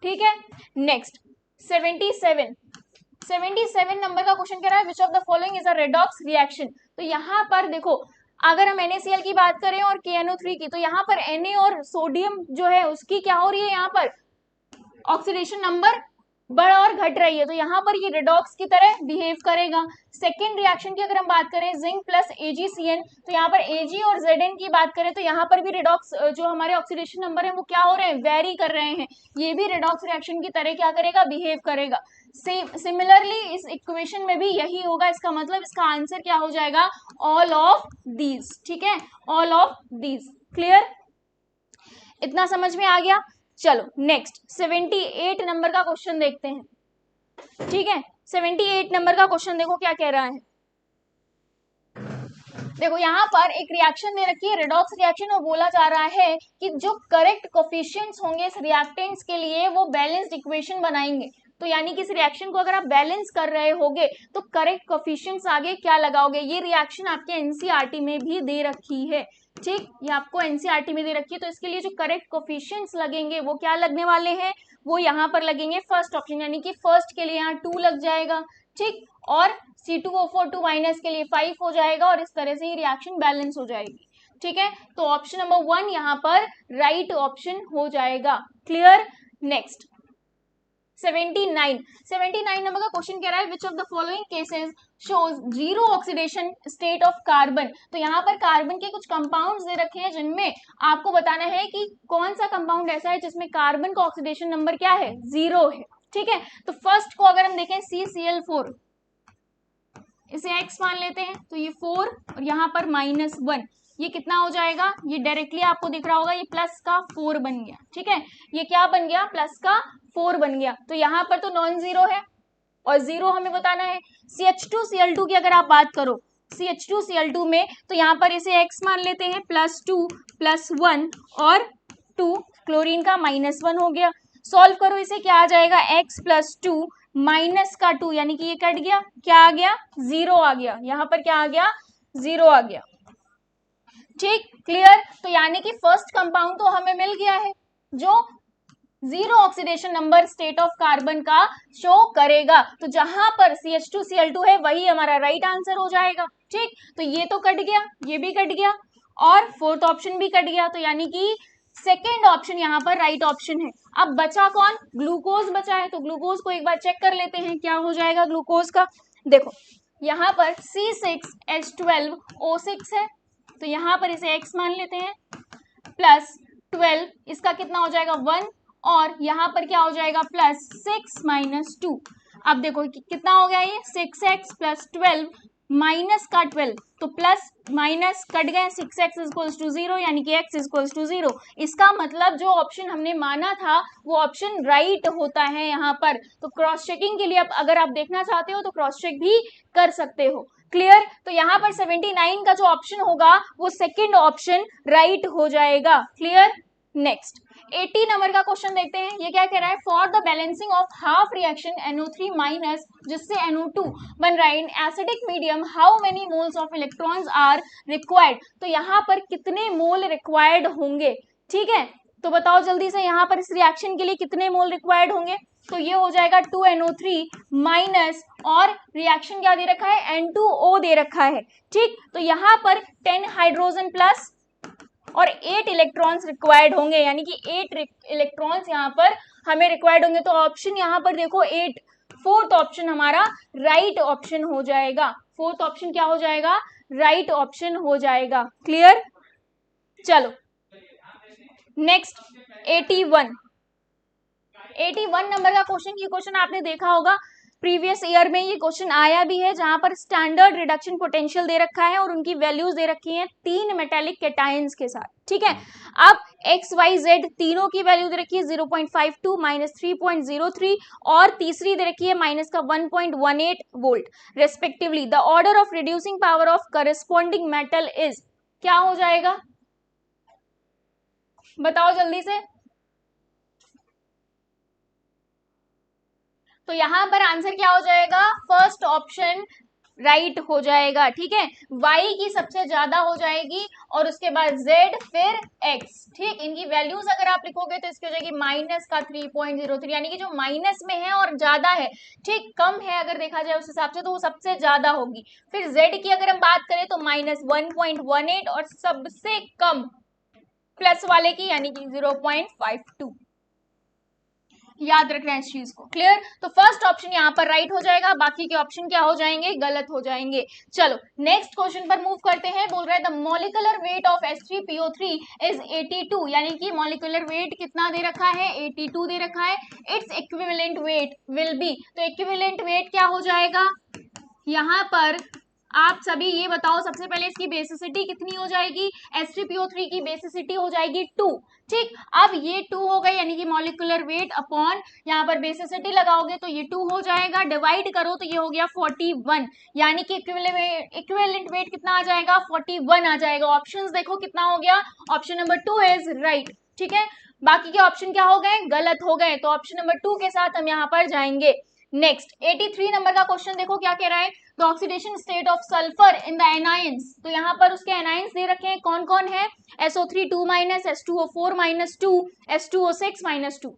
ठीक है, नेक्स्ट 77 नंबर का क्वेश्चन कह रहा है which of the following is a redox reaction. तो यहाँ पर देखो, अगर हम NaCl की बात करें और KNO3 की, तो यहाँ पर Na और सोडियम जो है उसकी क्या हो रही है? यहाँ पर ऑक्सीडेशन नंबर बढ़ और घट रही है। तो यहाँ पर ये रेडॉक्स की तरह बिहेव करेगा। सेकेंड रिएक्शन की अगर हम बात करें जिंक प्लस AgCN, तो यहाँ पर Ag और Zn की बात करें तो यहाँ पर भी रेडॉक्स जो हमारे ऑक्सीडेशन नंबर है वो क्या हो रहे हैं? वेरी कर रहे हैं। ये भी रेडॉक्स रिएक्शन की तरह क्या करेगा? बिहेव करेगा। सिमिलरली इस इक्वेशन में भी यही होगा। इसका मतलब इसका आंसर क्या हो जाएगा? All of these. ठीक है, ऑल ऑफ दीज। क्लियर? इतना समझ में आ गया? चलो नेक्स्ट 78 नंबर का क्वेश्चन देखते हैं। ठीक है, 78 नंबर का क्वेश्चन देखो क्या कह रहा है। देखो यहाँ पर एक रिएक्शन दे रखी है, रेडॉक्स रिएक्शन, और बोला जा रहा है कि जो करेक्ट कोफिशिएंट्स होंगे इस रिएक्टेंट्स के लिए वो बैलेंस्ड इक्वेशन बनाएंगे। तो यानी कि इस रिएक्शन को अगर आप बैलेंस कर रहे होगे तो करेक्ट कोफिशिएंट्स आगे क्या लगाओगे? ये रिएक्शन आपके NCERT में भी दे रखी है। ठीक, ये आपको NCERT में दे रखी है। तो इसके लिए जो करेक्ट कोफिशिएंट्स लगेंगे वो क्या लगने वाले हैं? वो यहाँ पर लगेंगे फर्स्ट ऑप्शन, यानी कि फर्स्ट के लिए यहाँ 2 लग जाएगा। ठीक, और C2O4 2 माइनस के लिए 5 हो जाएगा, और इस तरह से ही रिएक्शन बैलेंस हो जाएगी। ठीक है, तो ऑप्शन नंबर 1 यहाँ पर राइट ऑप्शन हो जाएगा। क्लियर? नेक्स्ट 79 नंबर का क्वेश्चन कह रहा है which of the following cases shows zero oxidation state of carbon. तो यहाँ पर कार्बन के कुछ कंपाउंड्स दे रखे हैं जिनमें आपको बताना है कि कौन सा कंपाउंड ऐसा है जिसमें कार्बन का ऑक्सीडेशन नंबर क्या है? 0 है। ठीक है, तो फर्स्ट को अगर हम देखें CCl4, इसे X मान लेते हैं, तो ये 4 और यहाँ पर -1, ये कितना हो जाएगा? ये डायरेक्टली आपको दिख रहा होगा, ये प्लस का 4 बन गया। ठीक है, ये क्या बन गया? प्लस का 4 बन गया। तो यहाँ पर तो नॉन जीरो है और 0 हमें बताना है। CH2Cl2 की अगर आप बात करो, CH2Cl2 में, तो यहाँ पर इसे X मान लेते हैं, +2 +1 और 2, क्लोरीन का -1 हो गया। सॉल्व करो इसे, क्या आ जाएगा? X + 2 माइनस का 2, यानी कि ये कट गया, क्या आ गया? 0 आ गया। यहाँ पर क्या आ गया? 0 आ गया। ठीक, क्लियर? तो यानी कि फर्स्ट कंपाउंड तो हमें मिल गया है जो 0 oxidation number state of carbon का शो करेगा। तो जहां पर CH2Cl2 है वही हमारा राइट आंसर हो जाएगा। ठीक, तो ये तो कट गया, ये भी कट गया और फोर्थ ऑप्शन भी कट गया। तो यानी कि सेकेंड ऑप्शन यहाँ पर राइट ऑप्शन है। अब बचा कौन? ग्लूकोज बचा है। तो ग्लूकोज को एक बार चेक कर लेते हैं, क्या हो जाएगा ग्लूकोज का। देखो यहाँ पर C6H12O6 है, तो यहाँ पर इसे X मान लेते हैं, +12, इसका कितना हो जाएगा? 1, और यहाँ पर क्या हो जाएगा? +6 - 2। अब देखो कितना हो गया ये? 6x + 12 माइनस का 12, तो प्लस माइनस कट गए, 6x = 0, यानी कि x = 0। इसका मतलब जो ऑप्शन हमने माना था वो ऑप्शन राइट होता है यहाँ पर। तो क्रॉस चेकिंग के लिए अब अगर आप देखना चाहते हो तो क्रॉस चेक भी कर सकते हो। क्लियर। तो यहाँ पर 79 का जो ऑप्शन होगा वो सेकंड ऑप्शन राइट हो जाएगा। क्लियर। नेक्स्ट 80 नंबर का क्वेश्चन देखते हैं। ये क्या कह रहा है, for the balancing of half reaction NO3 minus जिससे NO2 बन रहा है in acidic medium how many moles of electrons are required. तो यहाँ पर कितने मोल रिक्वायर्ड होंगे, ठीक है। तो बताओ जल्दी से यहाँ पर इस रिएक्शन के लिए कितने मोल रिक्वायर्ड होंगे। तो ये हो जाएगा 2NO3 माइनस और रिएक्शन क्या दे रखा है, N2O दे रखा है, ठीक। तो यहाँ पर 10 हाइड्रोजन प्लस और 8 इलेक्ट्रॉन्स रिक्वायर्ड होंगे, यानी कि 8 इलेक्ट्रॉन्स यहाँ पर हमें रिक्वायर्ड होंगे। तो ऑप्शन यहाँ पर देखो 8, फोर्थ ऑप्शन हमारा राइट ऑप्शन हो जाएगा। फोर्थ ऑप्शन क्या हो जाएगा, राइट ऑप्शन हो जाएगा। क्लियर। चलो नेक्स्ट 81 नंबर का क्वेश्चन। ये क्वेश्चन आपने देखा होगा प्रीवियस ईयर में, ये क्वेश्चन आया भी है, जहां पर स्टैंडर्ड रिडक्शन पोटेंशियल दे रखा है और उनकी वैल्यूज दे रखी हैं 3 मेटेलिक कैटायंस के साथ, ठीक है। अब एक्स वाई जेड तीनों की वैल्यू दे रखी है 0.52 माइनस 3.03 और तीसरी दे रखी है माइनस का 1.18 volt respectively. The order of reducing power of corresponding metal is, क्या हो जाएगा बताओ जल्दी से। तो यहां पर आंसर क्या हो जाएगा, फर्स्ट ऑप्शन राइट हो जाएगा, ठीक है। y की सबसे ज्यादा हो जाएगी और उसके बाद z फिर x, ठीक। इनकी वैल्यूज अगर आप लिखोगे तो इसकी हो जाएगी माइनस का 3.03, यानी कि जो माइनस में है और ज्यादा है, ठीक, कम है अगर देखा जाए उस हिसाब से तो वो सबसे ज्यादा होगी। फिर z की अगर हम बात करें तो माइनस 1.18 और सबसे कम प्लस वाले की यानी कि 0.52। याद रखना है इस चीज को। क्लियर। तो फर्स्ट ऑप्शन यहाँ पर राइट हो जाएगा, बाकी के ऑप्शन क्या हो जाएंगे, गलत हो जाएंगे। चलो नेक्स्ट क्वेश्चन पर मूव करते हैं। बोल रहा है the molecular weight of H3PO3 is 82, यानी कि मॉलिक्यूलर वेट कितना दे रखा है, 82 दे रखा है। Its equivalent weight will be, तो इक्विवेलेंट वेट क्या हो जाएगा, यहाँ पर आप सभी ये बताओ। सबसे पहले इसकी बेसिसिटी कितनी हो जाएगी, H3PO3 की बेसिसिटी हो जाएगी 2, ठीक। अब ये 2 हो गई, यानी कि मॉलिक्यूलर वेट अपॉन यहाँ पर बेसिसिटी लगाओगे तो ये 2 हो जाएगा, डिवाइड करो तो ये हो गया 41, यानी कि इक्विवेलेंट वेट कितना आ जाएगा, 41 आ जाएगा। ऑप्शंस देखो कितना हो गया, ऑप्शन नंबर 2 इज राइट, ठीक है। बाकी के ऑप्शन क्या हो गए, गलत हो गए, तो ऑप्शन नंबर 2 के साथ हम यहाँ पर जाएंगे। नेक्स्ट 83 नंबर का क्वेश्चन देखो क्या कह रहा है, the oxidation state of sulphur in the anions. तो यहाँ पर उसके एनायंस दे रखे हैं, कौन कौन है, SO3 2 minus, H2O4 minus 2, H2O6 minus 2।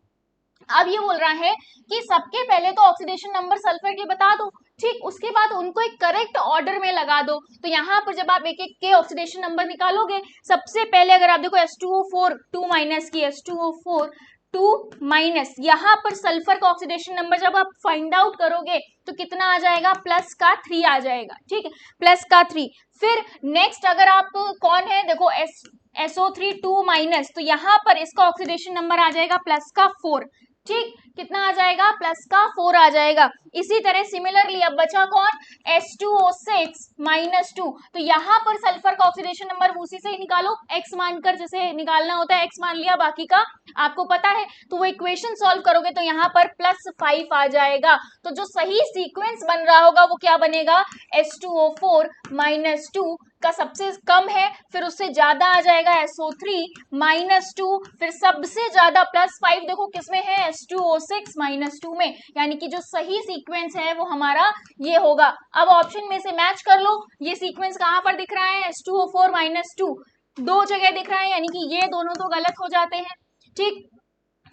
अब ये बोल रहा है कि सबके पहले तो ऑक्सीडेशन नंबर सल्फर के बता दो, ठीक, उसके बाद उनको एक करेक्ट ऑर्डर में लगा दो। तो यहाँ पर जब आप एक एक के ऑक्सीडेशन नंबर निकालोगे, सबसे पहले अगर आप देखो H2O4 2 माइनस की, H2O4 2 माइनस, यहाँ पर सल्फर का ऑक्सीडेशन नंबर जब आप फाइंड आउट करोगे तो कितना आ जाएगा, प्लस का 3 आ जाएगा, ठीक है, प्लस का 3। फिर नेक्स्ट अगर आप कौन है देखो SO3 2 माइनस, तो यहाँ पर इसका ऑक्सीडेशन नंबर आ जाएगा प्लस का 4, ठीक, कितना आ जाएगा, प्लस का 4 आ जाएगा। इसी तरह सिमिलरली अब बचा कौन, H2O6 माइनस 2, तो यहाँ पर सल्फर का ऑक्सीडेशन नंबर उसी से ही निकालो, x मानकर, जैसे निकालना होता है x मान लिया, बाकी का आपको पता है, तो वो इक्वेशन सॉल्व करोगे तो यहाँ पर +5 आ जाएगा। तो जो सही सीक्वेंस बन रहा होगा वो क्या बनेगा, H2O4 माइनस 2 का सबसे कम है, फिर उससे ज्यादा आ जाएगा SO3 माइनस 2, फिर सबसे ज्यादा +5 देखो किसमें है, H2O6 माइनस 2 में, यानी कि जो सही सीक्वेंस है वो हमारा ये होगा। अब ऑप्शन में से मैच कर लो, ये सीक्वेंस कहाँ पर दिख रहा है, H2O4 माइनस 2 दो जगह दिख रहा है, यानी कि ये दोनों तो गलत हो जाते हैं, ठीक।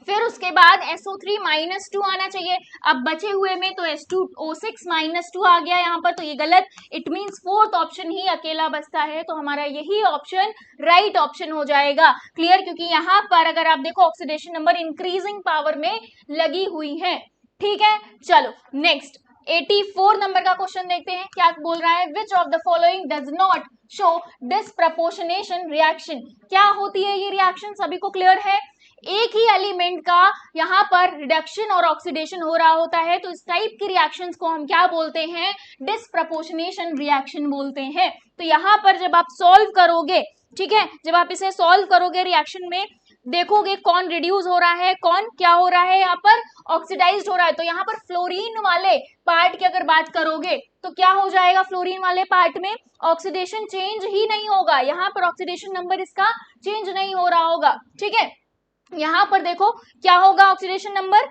फिर उसके बाद SO3 माइनस 2 आना चाहिए, अब बचे हुए में तो H2O6 माइनस 2 आ गया यहाँ पर, तो ये गलत। इट मीन्स फोर्थ ऑप्शन ही अकेला बचता है, तो हमारा यही ऑप्शन राइट ऑप्शन हो जाएगा। क्लियर, क्योंकि यहाँ पर अगर आप देखो ऑक्सीडेशन नंबर इंक्रीजिंग पावर में लगी हुई है, ठीक है। चलो नेक्स्ट 84 नंबर का क्वेश्चन देखते हैं, क्या बोल रहा है, which of the following does not show disproportionation reaction. क्या होती है ये रिएक्शन, सभी को क्लियर है, एक ही एलिमेंट का यहाँ पर रिडक्शन और ऑक्सीडेशन हो रहा होता है, तो इस टाइप की रिएक्शंस को हम क्या बोलते हैं, डिस्प्रपोर्शनेशन रिएक्शन बोलते हैं। तो यहाँ पर जब आप सॉल्व करोगे, ठीक है, जब आप इसे सॉल्व करोगे रिएक्शन में देखोगे कौन रिड्यूस हो रहा है, कौन क्या हो रहा है यहाँ पर ऑक्सीडाइज्ड हो रहा है। तो यहाँ पर फ्लोरीन वाले पार्ट की अगर बात करोगे तो क्या हो जाएगा, फ्लोरीन वाले पार्ट में ऑक्सीडेशन चेंज ही नहीं होगा, यहाँ पर ऑक्सीडेशन नंबर इसका चेंज नहीं हो रहा होगा। ठीक है, यहाँ पर देखो क्या होगा, ऑक्सीडेशन नंबर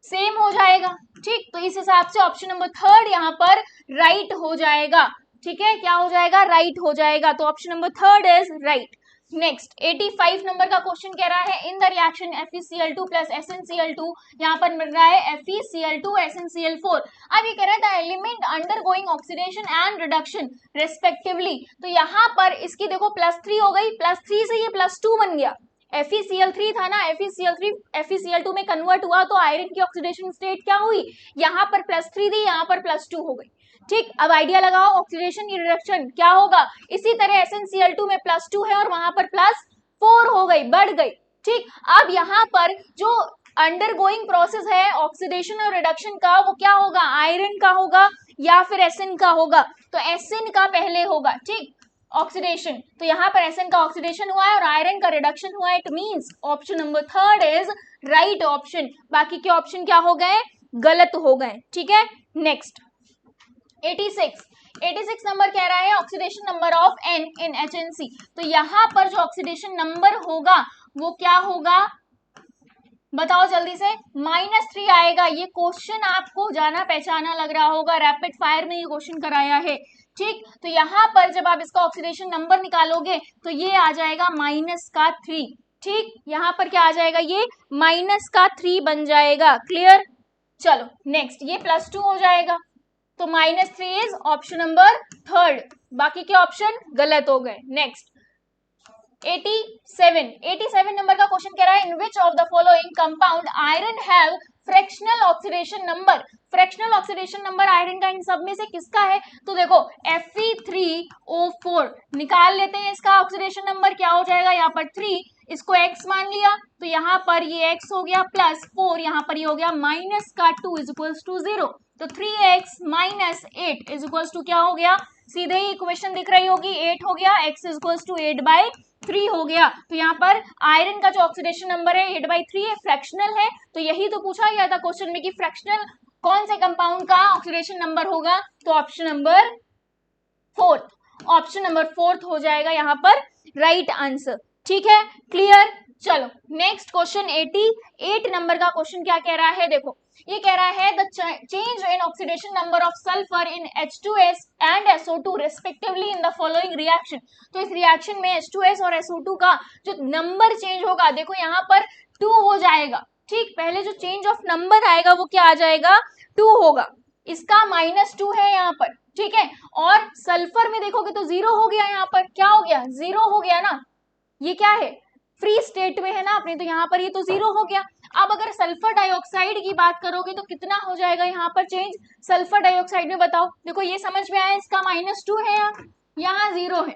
सेम हो जाएगा। ठीक, तो इस हिसाब से ऑप्शन नंबर थर्ड यहाँ पर राइट हो जाएगा। ठीक है, क्या हो जाएगा, राइट हो जाएगा। तो option number third is right. Next 85 number का क्वेश्चन कह रहा है in the reaction FeCl2 plus SnCl2, यहाँ पर मिल रहा है FeCl2 SnCl4। अब ये कह रहा है the element undergoing oxidation and reduction respectively. तो यहाँ पर इसकी देखो +3 हो गई, +3 से ये +2 बन गया। FeCl3 था ना, FeCl3 FeCl2 में कन्वर्ट हुआ तो आयरन की ऑक्सीडेशन स्टेट क्या हुई, यहाँ पर +3 थी, यहाँ पर +2 हो गई। ठीक, अब आइडिया लगाओ ऑक्सीडेशन की रिडक्शन क्या होगा, इसी तरह SnCl2 में +2 है और वहां पर +4 हो गई, बढ़ गई। ठीक, अब यहाँ पर जो अंडरगोइंग प्रोसेस है ऑक्सीडेशन और रिडक्शन का, वो क्या होगा, आयरन का होगा या फिर Sn का होगा, तो Sn का पहले होगा। ठीक, ऑक्सीडेशन, तो यहाँ पर Sn का ऑक्सीडेशन हुआ है और आयरन का रिडक्शन हुआ है, it means option number third is right option. बाकी के ऑप्शन क्या हो गए, गलत हो गए। ठीक है, नेक्स्ट 86 नंबर कह रहा है oxidation number of N in HNC। तो यहाँ पर जो ऑक्सीडेशन नंबर होगा वो क्या होगा, बताओ जल्दी से, -3 आएगा। ये क्वेश्चन आपको जाना पहचाना लग रहा होगा, रैपिड फायर में ये क्वेश्चन कराया है। ठीक, तो यहाँ पर जब आप इसका ऑक्सीडेशन नंबर निकालोगे तो ये आ जाएगा -3। ठीक, यहाँ पर क्या आ जाएगा, ये -3 बन जाएगा। क्लियर, चलो नेक्स्ट, ये +2 हो जाएगा, तो -3 इज ऑप्शन नंबर थर्ड, बाकी के ऑप्शन गलत हो गए। नेक्स्ट 87 नंबर का क्वेश्चन कह रहा है in which of the following compound iron have fractional oxidation number. फ्रैक्शनल ऑक्सीडेशन नंबर आयरन का इन सब में से किसका है, तो देखो Fe3O4 निकाल लेते हैं, इसका ऑक्सीडेशन नंबर क्या हो जाएगा, यहाँ पर 3, इसको x मान लिया तो यहाँ पर ये x हो गया +4, यहाँ पर ये हो गया -2 = 0, तो 3x - 8 = क्या हो गया, सीधे ही इक्वेशन दिख रही होगी, 8 हो गया, x = 8/3 हो गया। तो यहाँ पर आयरन का जो ऑक्सीडेशन नंबर है 8/3 है, फ्रैक्शनल है, तो यही तो पूछा गया था क्वेश्चन में कि फ्रैक्शनल कौन से कंपाउंड का ऑक्सीडेशन नंबर होगा, तो ऑप्शन नंबर फोर्थ हो जाएगा यहाँ पर राइट आंसर। ठीक है, क्लियर। चलो नेक्स्ट क्वेश्चन 88 नंबर का क्वेश्चन क्या कह रहा है, देखो ये कह रहा है the change in oxidation number of sulphur in H2S and SO2 respectively in the following reaction. तो इस रिएक्शन में H2S और SO2 का जो नंबर चेंज होगा, देखो यहाँ पर 2 हो जाएगा। ठीक, पहले जो चेंज ऑफ नंबर आएगा वो क्या आ जाएगा, 2 होगा, इसका -2 है यहाँ पर। ठीक है, और सल्फर में देखोगे तो 0 हो गया, यहाँ पर क्या हो गया, 0 हो गया ना, ये क्या है, फ्री स्टेट में है ना अपने, तो यहाँ पर ये तो 0 हो गया। अब अगर सल्फर डाइऑक्साइड की बात करोगे तो कितना हो जाएगा यहाँ पर चेंज, सल्फर डाइऑक्साइड में बताओ, देखो ये समझ में आया, इसका -2 है, यहाँ 0 है।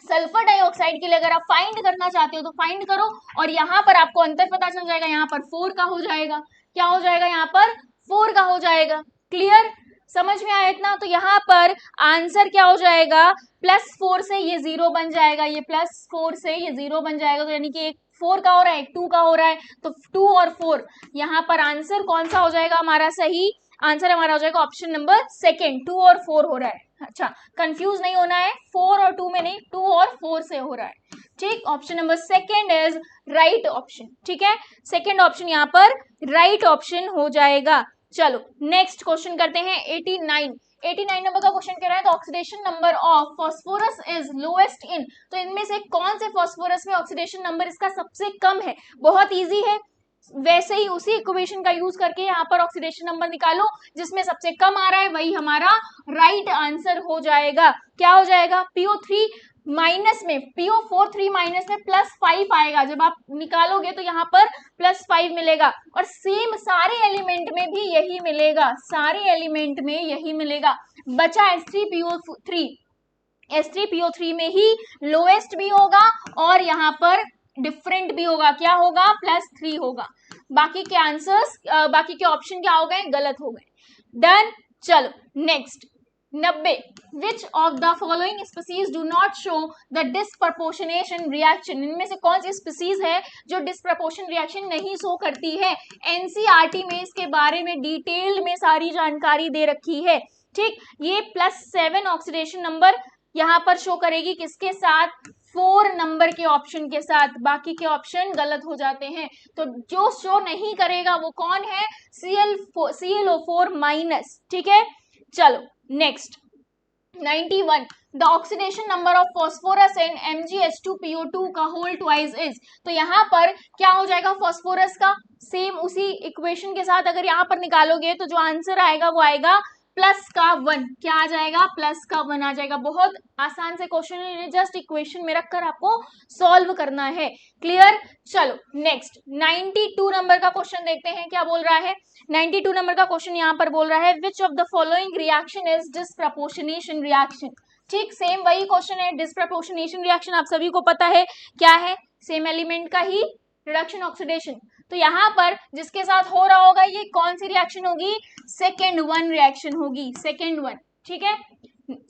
सल्फर डाइऑक्साइड के लिए अगर आप फाइंड करना चाहते हो तो फाइंड करो, और यहाँ पर आपको अंतर पता चल जाएगा, यहाँ पर 4 का हो जाएगा, क्या हो जाएगा, यहाँ पर 4 का हो जाएगा। क्लियर, समझ में आया इतना। तो यहाँ पर आंसर क्या हो जाएगा, +4 से ये 0 बन जाएगा, ये +4 से ये 0 बन जाएगा, तो यानी कि एक 4 का हो रहा है, एक 2 का हो रहा है, तो 2 और 4 यहाँ पर आंसर कौन सा हो जाएगा हमारा, सही आंसर हमारा हो जाएगा ऑप्शन नंबर सेकेंड, 2 और 4 हो रहा है। अच्छा, कंफ्यूज नहीं होना है, 4 और 2 में नहीं, 2 और 4 से हो रहा है। ठीक, option number second is right option. ठीक है, सेकेंड ऑप्शन यहाँ पर राइट ऑप्शन हो जाएगा। चलो नेक्स्ट क्वेश्चन करते हैं 89 नंबर का क्वेश्चन कह रहा है तो oxidation number of phosphorus is lowest in. तो इनमें से कौन से फास्फोरस में ऑक्सीडेशन नंबर इसका सबसे कम है, बहुत इजी है, वैसे ही उसी इक्वेशन का यूज करके यहाँ पर ऑक्सीडेशन नंबर निकालो, जिसमें सबसे कम आ रहा है वही हमारा राइट आंसर हो जाएगा। क्या हो जाएगा, PO3 माइनस में, PO43 माइनस में +5 आएगा, जब आप निकालोगे तो यहाँ पर +5 मिलेगा, और सेम सारे एलिमेंट में भी यही मिलेगा, सारे एलिमेंट में यही मिलेगा। बचा H3PO3 में ही लोएस्ट भी होगा और यहाँ पर डिफरेंट भी होगा, क्या होगा, +3 होगा। बाकी के आंसर्स, बाकी के ऑप्शन क्या हो गए, गलत हो गए। डन। चलो next 90 which of the following species do not show the disproportionation reaction, इनमें से कौन सी स्पीसीज है जो डिस्प्रपोर्शन रिएक्शन नहीं शो करती है। एनसीईआरटी में इसके बारे में डिटेल में सारी जानकारी दे रखी है। ठीक, ये +7 ऑक्सीडेशन नंबर यहाँ पर शो करेगी किसके साथ, 4 नंबर के ऑप्शन के साथ, बाकी के ऑप्शन गलत हो जाते हैं। तो जो शो नहीं करेगा वो कौन है, ClO4 माइनस। ठीक है, चलो next 91 the oxidation number of phosphorus in MgH2PO2 का होल ट्वाइस इज। तो यहाँ पर क्या हो जाएगा, फॉस्फोरस का सेम उसी इक्वेशन के साथ अगर यहाँ पर निकालोगे तो जो आंसर आएगा वो आएगा +1। क्या आ जाएगा, +1 आ जाएगा। बहुत आसान से क्वेश्चन है, जस्ट इक्वेशन में रखकर आपको सॉल्व करना है। क्लियर, चलो नेक्स्ट 92 नंबर का क्वेश्चन देखते हैं क्या बोल रहा है। 92 नंबर का क्वेश्चन यहाँ पर बोल रहा है which of the following reaction is disproportionation reaction. ठीक, सेम वही क्वेश्चन है। डिस्प्रपोर्शनेशन रिएक्शन आप सभी को पता है क्या है, सेम एलिमेंट का ही रिडक्शन ऑक्सीडेशन। तो यहाँ पर जिसके साथ हो रहा होगा ये कौन सी रिएक्शन होगी, सेकेंड वन रिएक्शन होगी, सेकेंड वन। ठीक है,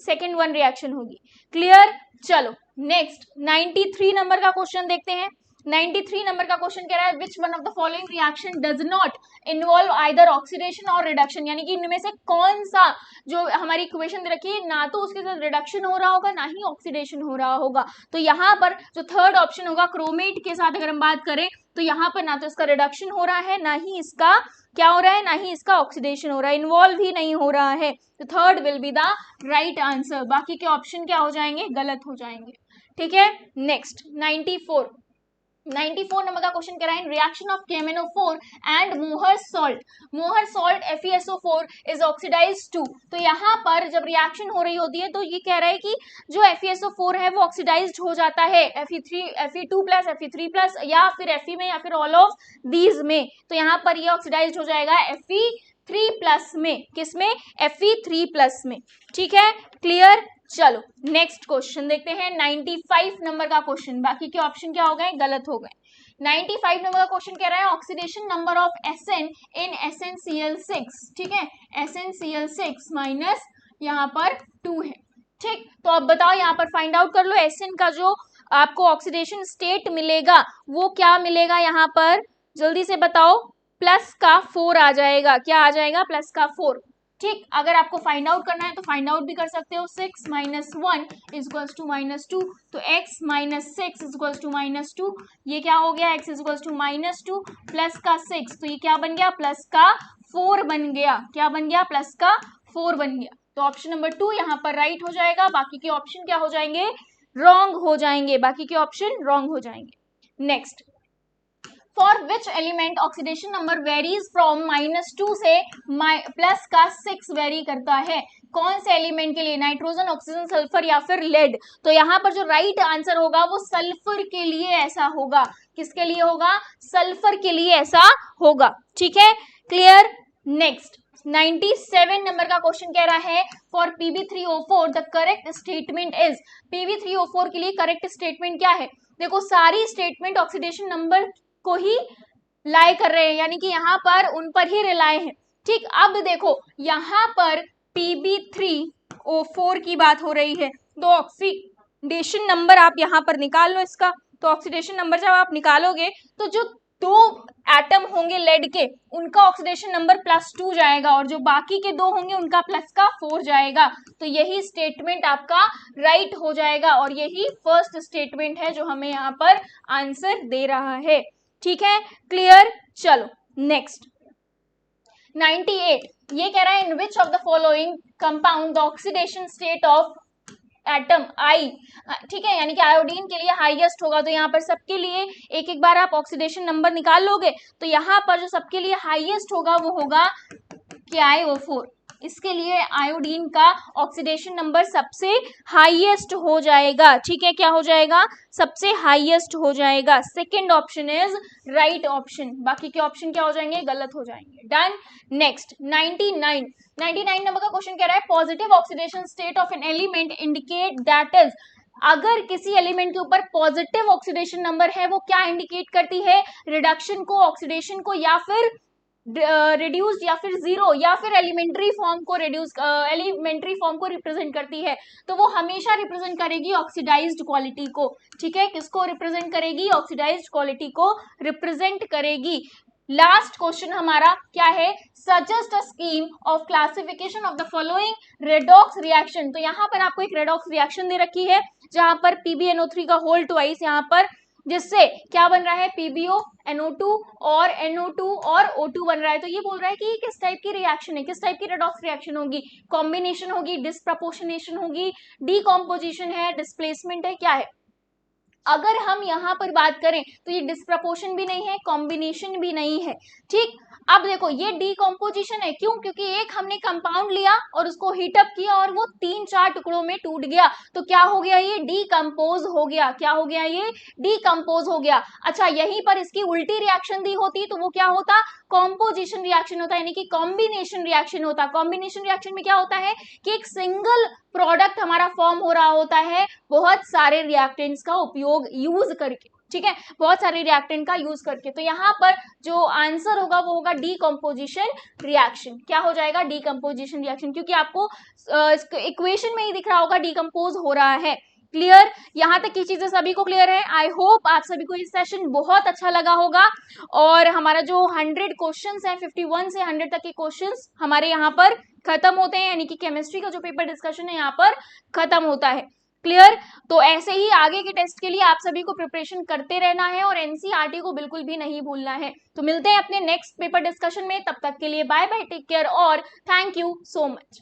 सेकेंड वन रिएक्शन होगी। क्लियर, चलो नेक्स्ट 93 नंबर का क्वेश्चन देखते हैं। 93 नंबर का क्वेश्चन कह रहा है which one of the following reaction does not involve either oxidation और रिडक्शन, यानी कि इनमें से कौन सा जो हमारी इक्वेशन दे रखी है ना तो उसके साथ रिडक्शन हो रहा होगा ना ही ऑक्सीडेशन हो रहा होगा। तो यहाँ पर जो थर्ड ऑप्शन होगा क्रोमेट के साथ अगर हम बात करें तो यहाँ पर ना तो इसका रिडक्शन हो रहा है ना ही इसका क्या हो रहा है, ना ही इसका ऑक्सीडेशन हो रहा है, इन्वॉल्व ही नहीं हो रहा है। तो third will be the right answer, बाकी के ऑप्शन क्या हो जाएंगे, गलत हो जाएंगे। ठीक है, नेक्स्ट 94 नंबर का क्वेश्चन कह रहा है reaction of KMnO4 and Mohr salt FeSO4 is oxidised to. तो यहाँ पर जब रिएक्शन हो रही होती है तो ये कह रहा है कि जो FeSO4 है वो ऑक्सीडाइज्ड हो जाता है Fe2 प्लस Fe3 प्लस या फिर Fe में या फिर ऑल ऑफ दीज में। तो यहाँ पर ये ऑक्सीडाइज्ड हो जाएगा Fe3 प्लस में, किसमें, Fe3 प्लस में। ठीक है, क्लियर, चलो नेक्स्ट क्वेश्चन देखते हैं 95 नंबर का क्वेश्चन। बाकी के ऑप्शन क्या हो गए, गलत हो गए। 95 नंबर का क्वेश्चन कह रहा है oxidation number of SN in SnCl6। ठीक है, SnCl6 माइनस यहाँ पर 2 है। ठीक, तो अब बताओ यहाँ पर फाइंड आउट कर लो SN का जो आपको ऑक्सीडेशन स्टेट मिलेगा वो क्या मिलेगा, यहाँ पर जल्दी से बताओ, +4 आ जाएगा। क्या आ जाएगा, +4। ठीक, अगर आपको फाइंड आउट करना है तो फाइंड आउट भी कर सकते हो। 6 - 1 इक्वल्स टू -2, तो x - 6 इक्वल्स टू -2। ये क्या हो गया, x इक्वल्स टू -2 +6, तो ये क्या बन गया, +4 बन गया। क्या बन गया, +4 बन गया। तो ऑप्शन नंबर 2 यहाँ पर राइट हो जाएगा, बाकी के ऑप्शन क्या हो जाएंगे, रॉन्ग हो जाएंगे, बाकी के ऑप्शन रॉन्ग हो जाएंगे। Next for which element oxidation number varies from -2 से +6 वेरी करता है। कौन से एलिमेंट के लिए, नाइट्रोजन, ऑक्सीजन, सल्फर या फिर लेड। तो यहाँ पर जो राइट आंसर होगा वो सल्फर के लिए ऐसा होगा। किसके लिए होगा, सल्फर के लिए ऐसा होगा। ठीक है, क्लियर, नेक्स्ट 97 नंबर का क्वेश्चन कह रहा है for Pb3O4 the correct statement is. Pb3O4 के लिए करेक्ट स्टेटमेंट क्या है, देखो सारी स्टेटमेंट ऑक्सीडेशन नंबर को ही लाई कर रहे हैं, यानी कि यहाँ पर उन पर ही रिलाय है। ठीक, अब देखो यहाँ पर Pb3O4 की बात हो रही है तो ऑक्सीडेशन नंबर आप यहाँ पर निकाल लो इसका। तो ऑक्सीडेशन नंबर जब आप निकालोगे तो जो 2 एटम होंगे लेड के उनका ऑक्सीडेशन नंबर +2 जाएगा और जो बाकी के 2 होंगे उनका +4 जाएगा। तो यही स्टेटमेंट आपका राइट हो जाएगा और यही फर्स्ट स्टेटमेंट है जो हमें यहाँ पर आंसर दे रहा है। ठीक है, क्लियर, चलो नेक्स्ट 98 ये कह रहा है in which of the following compound the oxidation state of atom I. ठीक है, यानी कि आयोडीन के लिए हाईएस्ट होगा। तो यहाँ पर सबके लिए एक एक बार आप ऑक्सीडेशन नंबर निकाल लोगे तो यहाँ पर जो सबके लिए हाईएस्ट होगा वो होगा KiO4। इसके लिए आयोडीन का ऑक्सीडेशन नंबर सबसे हाईएस्ट हो जाएगा। ठीक है, क्या हो जाएगा, सबसे हाईएस्ट हो जाएगा। Second option is right option, बाकी के ऑप्शन क्या हो जाएंगे, गलत हो जाएंगे। डन, नेक्स्ट 99 नंबर का क्वेश्चन कह रहा है positive oxidation state of an element indicate that is. अगर किसी एलिमेंट के ऊपर पॉजिटिव ऑक्सीडेशन नंबर है वो क्या इंडिकेट करती है, रिडक्शन को, ऑक्सीडेशन को या फिर रिड्यूस्ड या फिर जीरो या फिर एलिमेंट्री फॉर्म को रिप्रेजेंट करती है, तो वो हमेशा रिप्रेजेंट करेगी ऑक्सीडाइज्ड क्वालिटी को। ठीक है, किसको रिप्रेजेंट करेगी? ऑक्सीडाइज्ड क्वालिटी को रिप्रेजेंट करेगी। लास्ट क्वेश्चन हमारा क्या है? Suggest a scheme of classification of the following redox reaction. तो यहाँ पर आपको एक रेडॉक्स रिएक्शन दे रखी है जहां पर PbNO3 का होल ट्वाइस यहाँ पर, जिससे क्या बन रहा है? PbO NO2 और NO2 और O2 बन रहा है। तो ये बोल रहा है कि ये किस टाइप की रिएक्शन है, किस टाइप की रेडॉक्स रिएक्शन होगी? कॉम्बिनेशन होगी, डिस्प्रपोर्शनेशन होगी, डीकॉम्पोजिशन है, डिस्प्लेसमेंट है, क्या है? अगर हम यहाँ पर बात करें तो ये डिस्प्रपोर्शन भी नहीं है, कॉम्बिनेशन भी नहीं है। ठीक, अब देखो ये डीकॉम्पोजिशन है, क्यों? क्योंकि एक हमने कंपाउंड लिया और उसको हीटअप किया और वो 3-4 टुकड़ों में टूट गया, तो क्या हो गया? ये डीकम्पोज हो गया। क्या हो गया? ये डीकम्पोज हो गया। अच्छा, यहीं पर इसकी उल्टी रिएक्शन दी होती तो वो क्या होता? कॉम्पोजिशन रिएक्शन होता, यानी कि कॉम्बिनेशन रिएक्शन होता। कॉम्बिनेशन रिएक्शन में क्या होता है कि एक सिंगल प्रोडक्ट हमारा फॉर्म हो रहा होता है बहुत सारे रिएक्टेंट्स का उपयोग यूज करके। ठीक है, बहुत सारे रिएक्टेंट का यूज करके। तो यहाँ पर जो आंसर होगा वो होगा डीकम्पोजिशन रिएक्शन। क्या हो जाएगा? डीकम्पोजिशन रिएक्शन, क्योंकि आपको इक्वेशन में ही दिख रहा होगा डीकम्पोज हो रहा है। क्लियर? यहाँ तक की चीजें सभी को क्लियर है? आई होप आप सभी को इस सेशन बहुत अच्छा लगा होगा। और हमारा जो 100 क्वेश्चंस हैं, 51 से 100 तक के क्वेश्चंस हमारे यहाँ पर खत्म होते हैं, यानी कि केमिस्ट्री का जो पेपर डिस्कशन है यहाँ पर खत्म होता है। क्लियर? तो ऐसे ही आगे के टेस्ट के लिए आप सभी को प्रिपरेशन करते रहना है और एनसीईआरटी को बिल्कुल भी नहीं भूलना है। तो मिलते हैं अपने नेक्स्ट पेपर डिस्कशन में, तब तक के लिए बाय बाय, टेक केयर और थैंक यू सो मच।